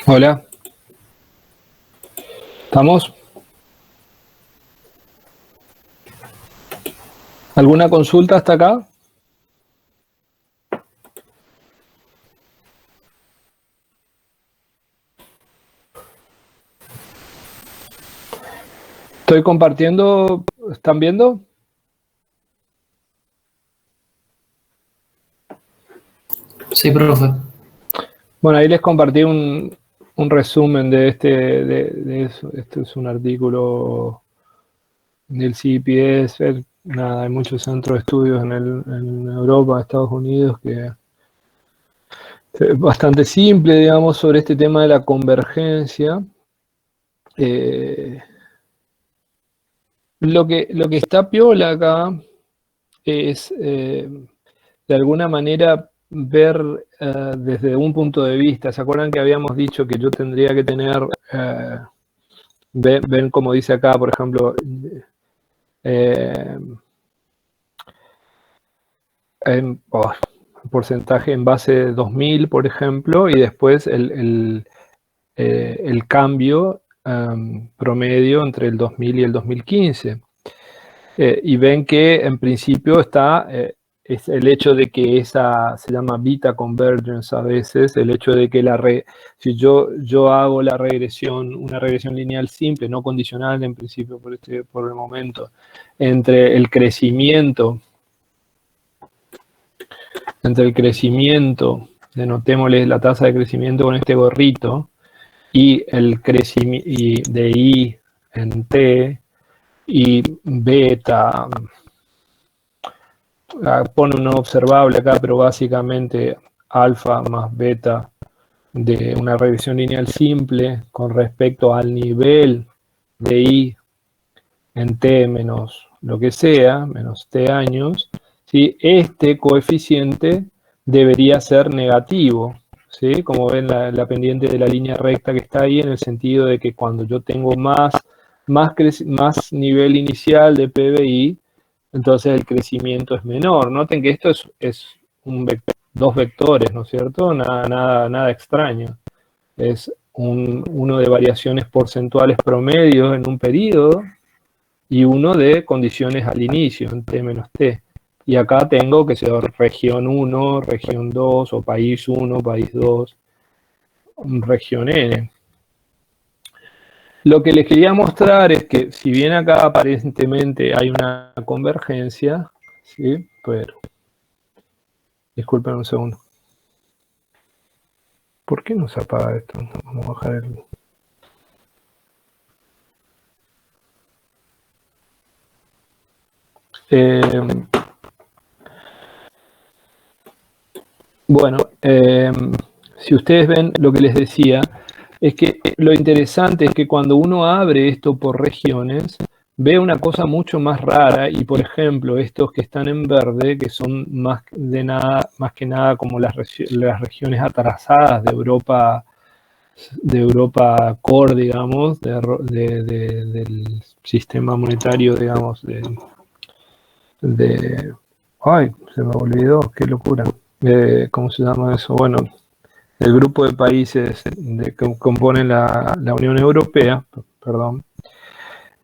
Hola. ¿Estamos? ¿Alguna consulta hasta acá? Estoy compartiendo. ¿Están viendo? Sí, profe. Bueno, ahí les compartí un resumen de de eso. Este es un artículo del CEPS. Nada, hay muchos centros de estudios en Europa, Estados Unidos, que es bastante simple, digamos, sobre este tema de la convergencia. Lo que está piola acá es, de alguna manera, ver desde un punto de vista. ¿Se acuerdan que habíamos dicho que yo tendría que tener, ven como dice acá, por ejemplo, porcentaje en base de 2000, por ejemplo, y después el cambio promedio entre el 2000 y el 2015. Y ven que en principio está es el hecho de que esa se llama beta convergence a veces, el hecho de que si yo hago la regresión, una regresión lineal simple, no condicional en principio por el momento, entre el crecimiento, denotémosle la tasa de crecimiento con este gorrito, y el crecimiento de I en T, y beta, pone un no observable acá, pero básicamente alfa más beta de una regresión lineal simple con respecto al nivel de I en T menos lo que sea, menos T años, ¿sí? Este coeficiente debería ser negativo, ¿sí? Como ven la pendiente de la línea recta que está ahí, en el sentido de que cuando yo tengo más nivel inicial de PBI, entonces el crecimiento es menor. Noten que esto es dos vectores, ¿no es cierto? Nada extraño. Es uno de variaciones porcentuales promedios en un periodo y uno de condiciones al inicio, en T menos T. Y acá tengo que ser región 1, región 2, o país 1, país 2, región N. Lo que les quería mostrar es que, si bien acá aparentemente hay una convergencia, ¿sí? Pero, disculpen un segundo. ¿Por qué no se apaga esto? Vamos a bajar el... Bueno, si ustedes ven lo que les decía, es que lo interesante es que cuando uno abre esto por regiones, ve una cosa mucho más rara, y por ejemplo, estos que están en verde, que son más que nada como las regiones atrasadas de Europa core, digamos, del sistema monetario, digamos, ay, se me olvidó, qué locura. ¿Cómo se llama eso? Bueno, el grupo de países que componen la Unión Europea, perdón,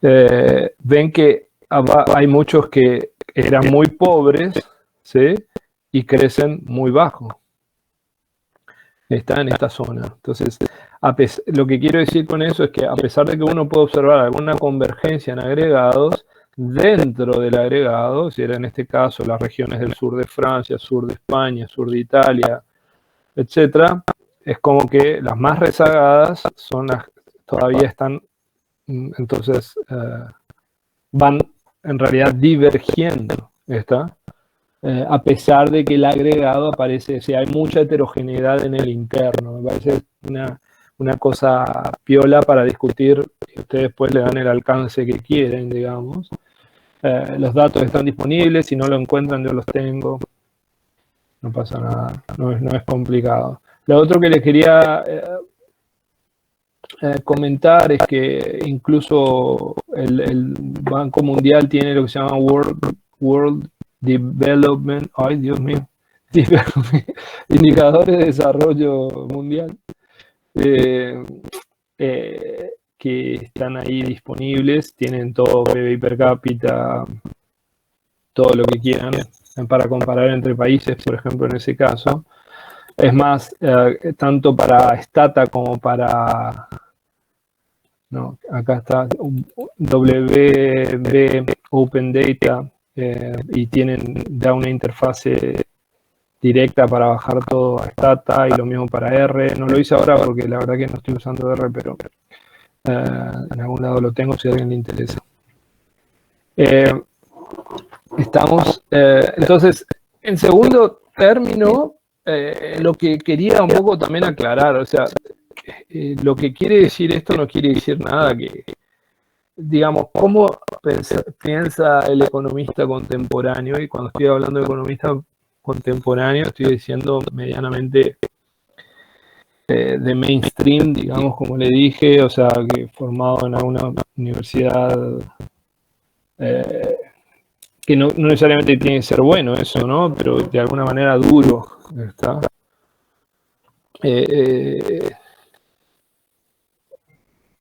ven que hay muchos que eran muy pobres, ¿sí? Y crecen muy bajo. Está en esta zona. Entonces, lo que quiero decir con eso es que, a pesar de que uno puede observar alguna convergencia en agregados, dentro del agregado, si era en este caso las regiones del sur de Francia, sur de España, sur de Italia, etcétera, es como que las más rezagadas son las todavía están, entonces van en realidad divergiendo, ¿está? A pesar de que el agregado aparece, o sea, hay mucha heterogeneidad en el interno. Me parece una cosa piola para discutir, y ustedes después le dan el alcance que quieren, digamos. Los datos están disponibles, si no lo encuentran yo los tengo, no pasa nada, no es complicado. Lo otro que les quería comentar es que incluso el Banco Mundial tiene lo que se llama World Development, ay Dios mío, indicadores de desarrollo mundial, que están ahí disponibles, tienen todo PBI per cápita, todo lo que quieran, para comparar entre países, por ejemplo, en ese caso. Es más, tanto para Stata como para... No, acá está WB Open Data, y da una interfase directa para bajar todo a Stata, y lo mismo para R. No lo hice ahora porque la verdad que no estoy usando R, pero en algún lado lo tengo si a alguien le interesa. Entonces, en segundo término, lo que quería un poco también aclarar, o sea, lo que quiere decir esto no quiere decir nada que, digamos, cómo piensa el economista contemporáneo, y cuando estoy hablando de economista contemporáneo estoy diciendo medianamente de mainstream, digamos, como le dije, o sea, que formado en alguna universidad, que no necesariamente tiene que ser bueno eso, ¿no? Pero de alguna manera duro, ¿está?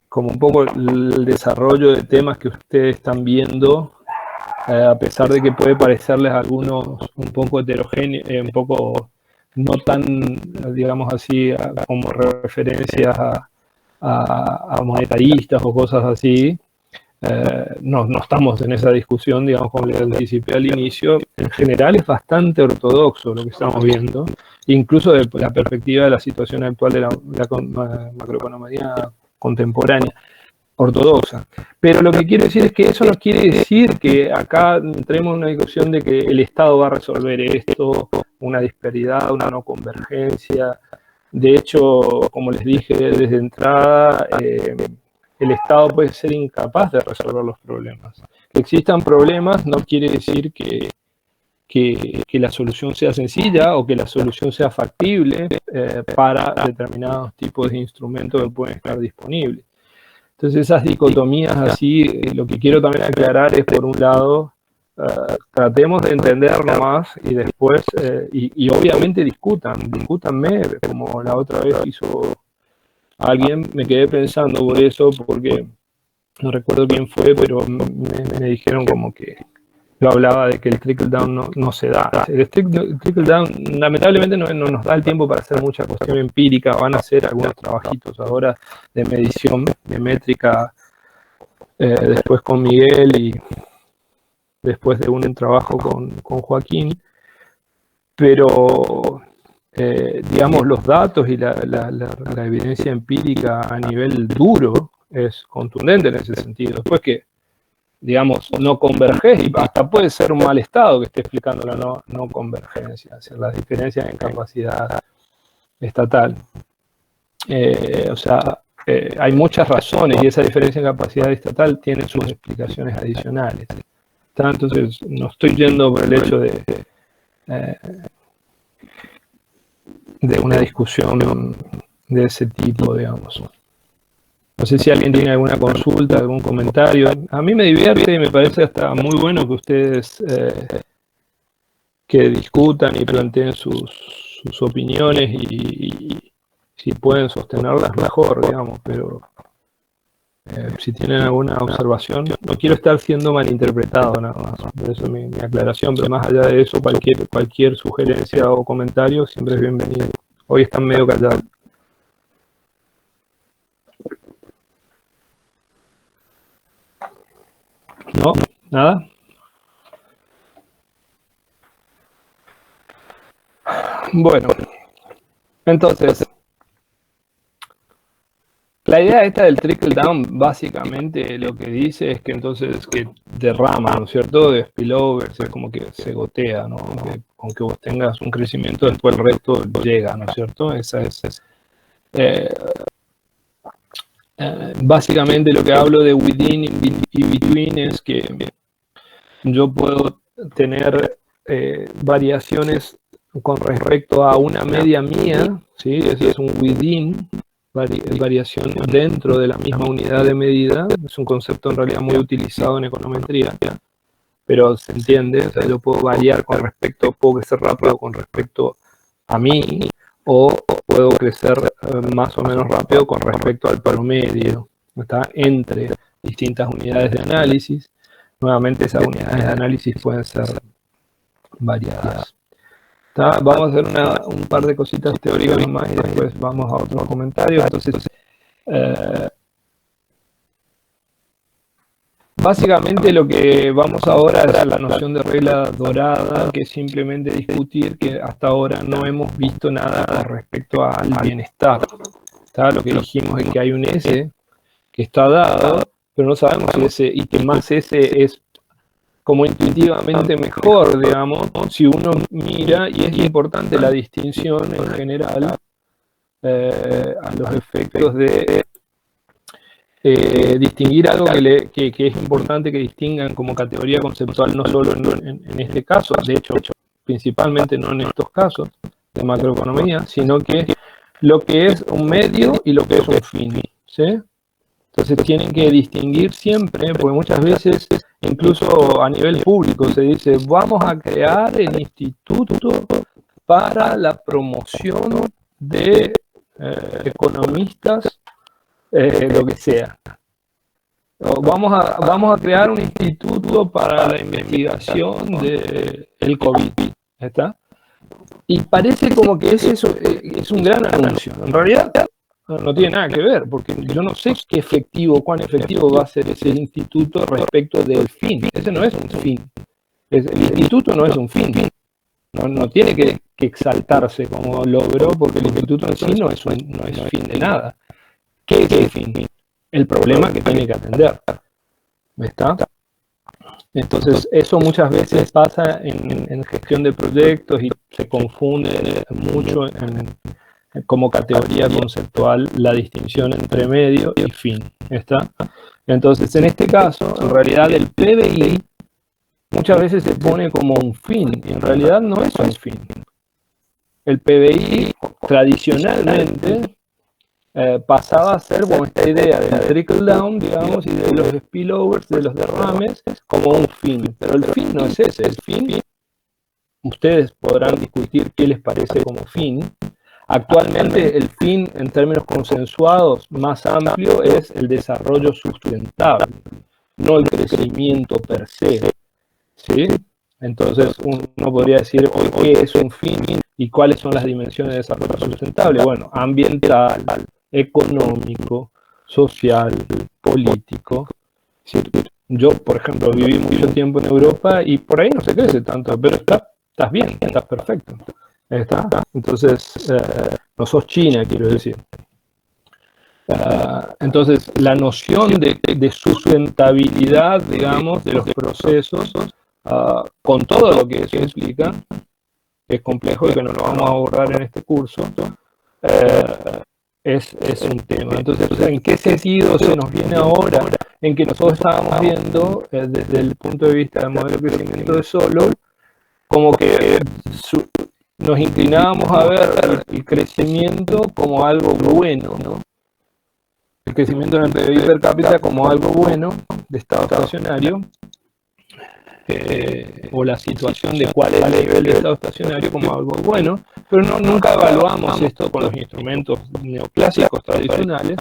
Como un poco el desarrollo de temas que ustedes están viendo, a pesar de que puede parecerles a algunos un poco heterogéneos, un poco no tan, digamos así, como referencias a monetaristas o cosas así. No estamos en esa discusión, digamos, como les anticipé al inicio. En general es bastante ortodoxo lo que estamos viendo, incluso desde la perspectiva de la situación actual de la macroeconomía contemporánea, ortodoxa. Pero lo que quiero decir es que eso no quiere decir que acá entremos en una discusión de que el Estado va a resolver esto, una disparidad, una no convergencia. De hecho, como les dije desde entrada, el Estado puede ser incapaz de resolver los problemas. Que existan problemas no quiere decir que la solución sea sencilla o que la solución sea factible para determinados tipos de instrumentos que pueden estar disponibles. Entonces esas dicotomías así, lo que quiero también aclarar es, por un lado, tratemos de entenderlo más, y después, y obviamente discútanme, como la otra vez hizo alguien. Me quedé pensando por eso, porque no recuerdo quién fue, pero me dijeron como que yo hablaba de que el trickle down no se da. El trickle down lamentablemente no nos da el tiempo para hacer mucha cuestión empírica. Van a hacer algunos trabajitos ahora de medición, de métrica, después con Miguel y después de un trabajo con Joaquín. Pero digamos, los datos y la evidencia empírica a nivel duro es contundente en ese sentido. Después que, digamos, no converges, y hasta puede ser un mal estado que esté explicando la no convergencia, o sea, las diferencias en capacidad estatal. O sea, hay muchas razones, y esa diferencia en capacidad estatal tiene sus explicaciones adicionales. Entonces, no estoy yendo por el hecho de una discusión de ese tipo, digamos. No sé si alguien tiene alguna consulta, algún comentario. A mí me divierte y me parece hasta muy bueno que ustedes que discutan y planteen sus opiniones, y si pueden sostenerlas mejor, digamos, pero si tienen alguna observación, no quiero estar siendo malinterpretado nada más. Por eso mi aclaración, pero más allá de eso, cualquier sugerencia o comentario siempre es bienvenido. Hoy están medio callados. ¿No? ¿Nada? Bueno, entonces, la idea esta del trickle down básicamente lo que dice es que entonces que derrama, ¿no es cierto? De spillovers, es como que se gotea, ¿no? Aunque vos tengas un crecimiento, después el resto llega, ¿no es cierto? Esa es básicamente lo que hablo de within y between, es que yo puedo tener variaciones con respecto a una media mía, ¿sí? Ese es un within, variación dentro de la misma unidad de medida. Es un concepto en realidad muy utilizado en econometría, pero se entiende. O sea, yo puedo variar con respecto, puedo crecer rápido con respecto a mí, o puedo crecer más o menos rápido con respecto al promedio, ¿está? Entre distintas unidades de análisis. Nuevamente esas unidades de análisis pueden ser variadas. ¿Está? Vamos a hacer un par de cositas teóricas más y después vamos a otros comentarios. Entonces, básicamente lo que vamos ahora es la noción de regla dorada, que es simplemente discutir que hasta ahora no hemos visto nada con respecto al bienestar. ¿Está? Lo que dijimos es que hay un S que está dado, pero no sabemos si ese, y que más S es como intuitivamente mejor, digamos, si uno mira, y es importante la distinción en general a los efectos de distinguir algo que es importante que distingan como categoría conceptual, no solo en este caso, de hecho, principalmente no en estos casos de macroeconomía, sino que lo que es un medio y lo que es un fin, ¿sí? Entonces tienen que distinguir siempre, porque muchas veces, incluso a nivel público, se dice, vamos a crear el instituto para la promoción de economistas, lo que sea. O vamos a crear un instituto para la investigación del COVID, ¿está? Y parece como que eso es un gran anuncio. En realidad no tiene nada que ver, porque yo no sé cuán efectivo va a ser ese instituto respecto del fin. Ese no es un fin. El instituto no es un fin. No tiene que exaltarse como logro, porque el instituto en sí no es fin de nada. ¿Qué es el fin? El problema que tiene que atender. ¿Está? Entonces, eso muchas veces pasa en gestión de proyectos y se confunde mucho como categoría conceptual la distinción entre medio y fin. ¿Está? Entonces, en este caso, en realidad el PBI muchas veces se pone como un fin, y en realidad no es un fin. El PBI tradicionalmente pasaba a ser como esta idea del trickle down, digamos, y de los spillovers, de los derrames, como un fin. Pero el fin no es ese. El fin, ustedes podrán discutir qué les parece como fin. Actualmente el fin, en términos consensuados más amplio, es el desarrollo sustentable, no el crecimiento per se. ¿Sí? Entonces uno podría decir, ¿qué es un fin y cuáles son las dimensiones de desarrollo sustentable? Bueno, ambiental, económico, social, político. ¿Sí? Yo, por ejemplo, viví mucho tiempo en Europa y por ahí no se crece tanto, pero estás bien, estás perfecto. ¿Está? Entonces, no sos China, quiero decir. Entonces, la noción de sustentabilidad, digamos, de los procesos, con todo lo que eso implica, que es complejo y que no lo vamos a abordar en este curso, es un tema. Entonces, ¿en qué sentido se nos viene ahora? En que nosotros estábamos viendo, desde el punto de vista del modelo de crecimiento de Solow, como que nos inclinábamos a ver el crecimiento como algo bueno, ¿no? El crecimiento del PIB per cápita como algo bueno, de estado estacionario, o la situación de cuál es el nivel de estado estacionario como algo bueno, pero nunca evaluamos esto con los instrumentos neoclásicos tradicionales,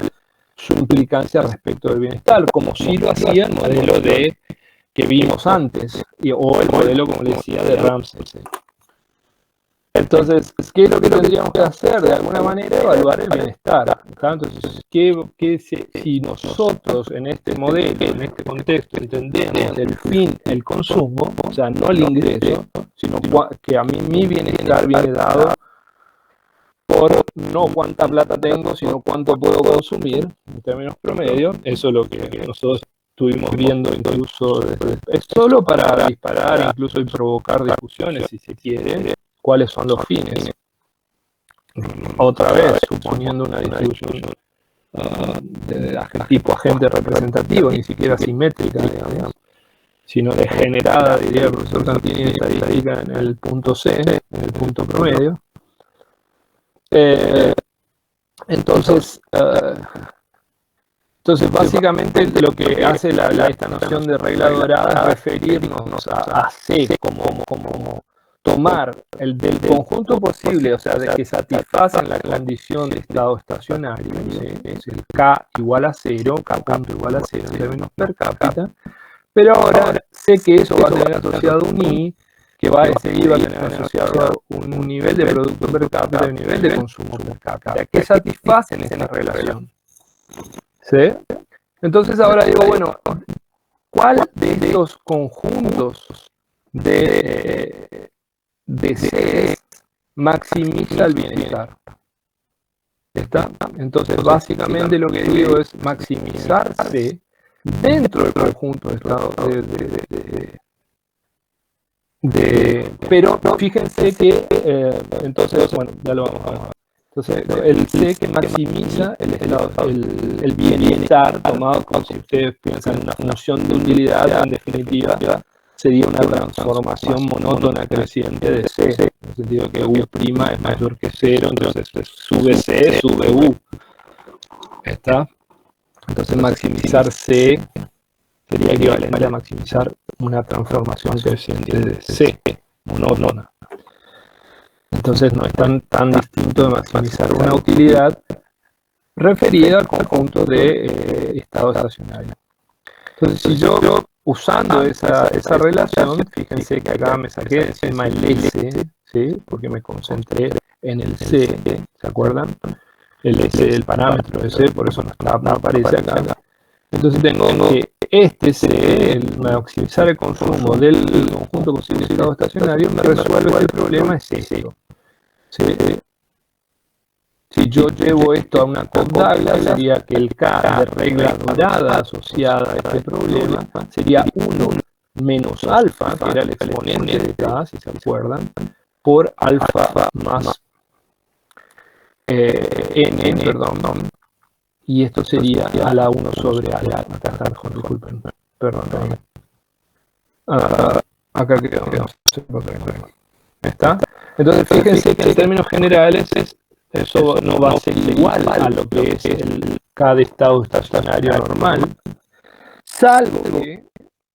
su implicancia respecto del bienestar, como sí lo hacía el modelo que vimos antes, o el modelo, como le decía, de Ramsey. Entonces, ¿qué es lo que tendríamos que hacer? De alguna manera, evaluar el bienestar. Entonces, si nosotros en este modelo, en este contexto, entendemos el fin, el consumo, o sea, no el ingreso, sino que a mí mi bienestar viene dado por no cuánta plata tengo, sino cuánto puedo consumir, en términos promedio, eso es lo que nosotros estuvimos viendo incluso es solo para disparar incluso y provocar discusiones, si se quiere, cuáles son los fines. Otra vez, suponiendo una distribución de tipo agente representativo, ni siquiera simétrica, digamos, sino degenerada, diría el profesor Cantini en estadística, en el punto C, en el punto promedio. Entonces, básicamente lo que hace esta noción de regla dorada es referirnos a C como tomar el del conjunto posible, o sea, de que satisfacen la condición de estado estacionario, ¿sí? Es el K igual a 0, K punto igual a 0 en términos per cápita, pero ahora sé que eso va a tener asociado un I, que va a seguir, va a tener asociado un nivel de producto per cápita y un nivel de consumo per cápita, que satisfacen esta relación. ¿Sí? Entonces ahora digo, bueno, ¿cuál de estos conjuntos de C maximiza el bienestar? ¿Está? Entonces, básicamente lo que digo es maximizar C dentro del conjunto de estados pero fíjense que, entonces, bueno, ya lo vamos a ver. Entonces, el C que maximiza el bienestar, tomado como si ustedes piensan en una función de utilidad, en definitiva, sería una transformación monótona creciente de C, en el sentido que U' es mayor que 0, entonces sube C, sube U. ¿Está? Entonces maximizar C sería equivalente a maximizar una transformación creciente de C, monótona. Entonces no es tan distinto de maximizar una utilidad referida al conjunto de estado estacionario. Entonces si yo usando esa relación, fíjense que acá me saqué de encima el S, ¿sí? Porque me concentré en el C, ¿se acuerdan? El S del parámetro S, por eso no aparece acá. Entonces tengo que este C, el maximizar el consumo del conjunto posible de estado estacionario, me resuelve el problema es esto. ¿Sí? Si yo llevo esto a una condaga, sería que el K de regla dorada asociada a este problema sería 1 menos alfa, que era el exponente de K, si se acuerdan, por alfa más n, perdón, y esto sería a la 1 sobre a. Acá está mejor, disculpen, perdón. Acá quedó. ¿Está? Entonces fíjense que en términos generales eso no va a ser igual a lo que es el K de estado estacionario normal, salvo que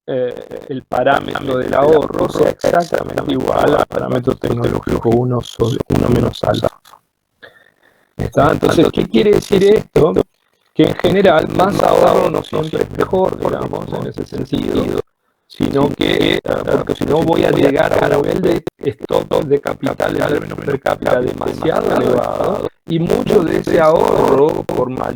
el parámetro del ahorro sea exactamente igual al parámetro tecnológico 1 menos alfa. ¿Está? Entonces, ¿qué quiere decir esto? Que en general más ahorro no siempre es mejor, digamos, en ese sentido, sino que, porque si no voy a llegar a un nivel de stock de capital en términos per cápita demasiado elevado, y mucho de ese ahorro, por más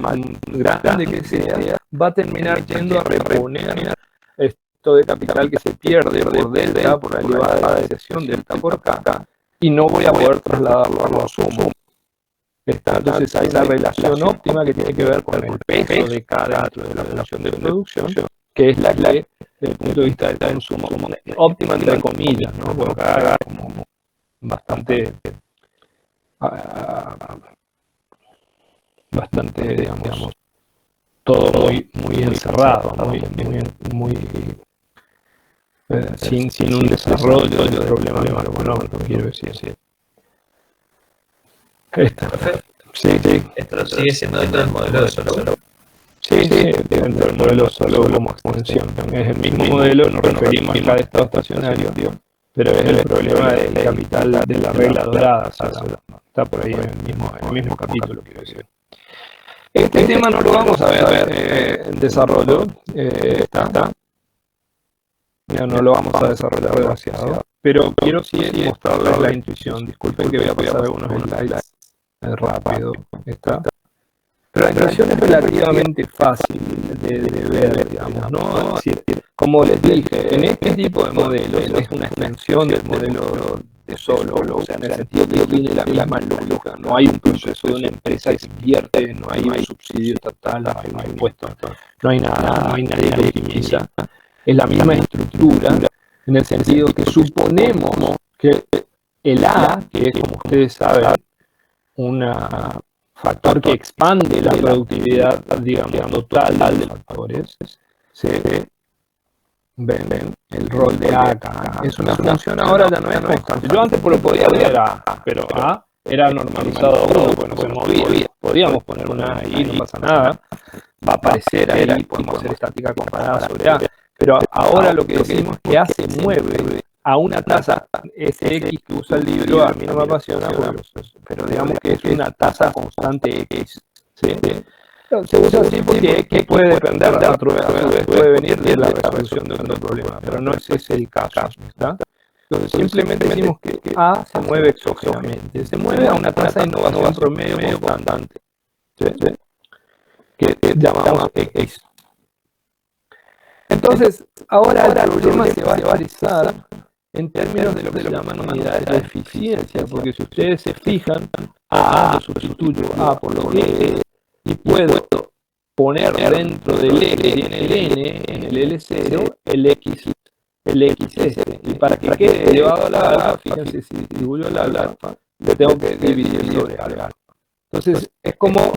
grande que sea, va a terminar yendo a reponer esto de capital que se pierde por delta, por la elevada depreciación delta por K, y no voy a poder trasladarlo al consumo. Entonces hay una relación óptima que tiene que ver con el peso de cada dentro de la función de producción, que es la que, desde el punto de vista del consumo, óptima entre comillas, ¿no? Porque acá como bastante, digamos, todo muy encerrado, sin un desarrollo del problema macroeconómico, quiero decir. Sí. Esto sigue siendo dentro del modelo de solo. Sí, dentro del modelo solo como extensión. Es el mismo modelo, nos referimos acá de estado estacionario, pero es el problema del capital de la regla dorada. Está por ahí en el mismo capítulo, quiero decir. Este tema no lo vamos a ver en desarrollo. Ya no lo vamos a desarrollar demasiado, pero quiero sí mostrarles la intuición. Disculpen que voy a pasar algunos slides rápido. Pero la intuición es relativamente fácil de ver, digamos, ¿no? Es decir, como les dije, en este tipo de modelos es una extensión del modelo de solo, o sea, en el sentido que tiene la misma lógica. No hay un proceso de una empresa que se invierte, no hay un subsidio estatal, no hay un impuesto, no hay nada, no hay nadie que optimiza. Es la misma estructura, en el sentido que suponemos que el A, que es, como ustedes saben, un factor que expande la productividad, digamos, total de factores, se ven el rol de A acá. Es una función ahora ya no es constante. Yo antes lo podía ver A, pero A era normalizado a 1, porque no se movía. Podíamos poner una ahí, no pasa nada. Va a aparecer ahí, podemos hacer estática comparada sobre A. Pero ahora lo que decimos es que A se mueve a una tasa SX que usa el libro, a mí no me apasiona, pero digamos que es una tasa constante X, ¿sí? Se usa así porque X puede depender de otro, puede venir de la resolución de otro problema, pero no ese es el caso, ¿está? Entonces simplemente decimos que A se mueve exógenamente, se mueve a una tasa de innovación promedio constante, ¿sí? Que llamamos X. Entonces, ahora el problema se va a expresar en términos de lo que se llaman unidades de eficiencia, porque si ustedes se fijan, a lo sustituyo A por lo que es, y puedo poner dentro del L que tiene el N, en el L0, el X este. Y para que quede elevado a la alfa, fíjense, si distribuyo la alfa, le tengo que dividir sobre alfa. Entonces, es como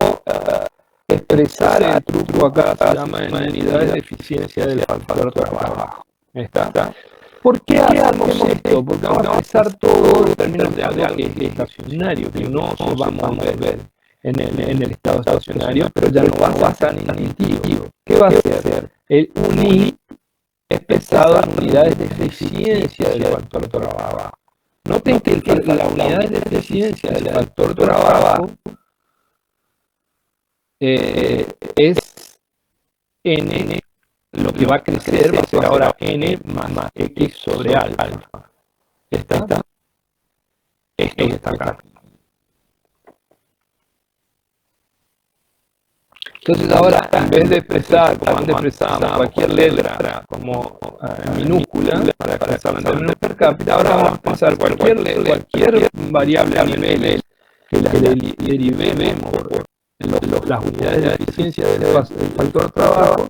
expresar el truco acá, se llama en unidades de eficiencia del factor trabajo. ¿Está? ¿Por qué hacemos esto? Porque vamos a expresar todo en términos de algo que es estacionario, que no vamos a ver en el estado estacionario, pero ya no va a ser intuitivo. ¿Qué va a hacer? El UNI expresado en unidades de eficiencia del factor trabajo. Noten que la unidad de eficiencia del factor trabajo es n, lo que va a crecer va a ser ahora n más x sobre alfa. ¿Está? Esto que está acá. Entonces ahora, en vez de expresar, como antes expresábamos cualquier letra como minúscula, para expresarla en términos per cápita, ahora vamos a expresar cualquier variable a nivel que la derivemos por las unidades de eficiencia del factor trabajo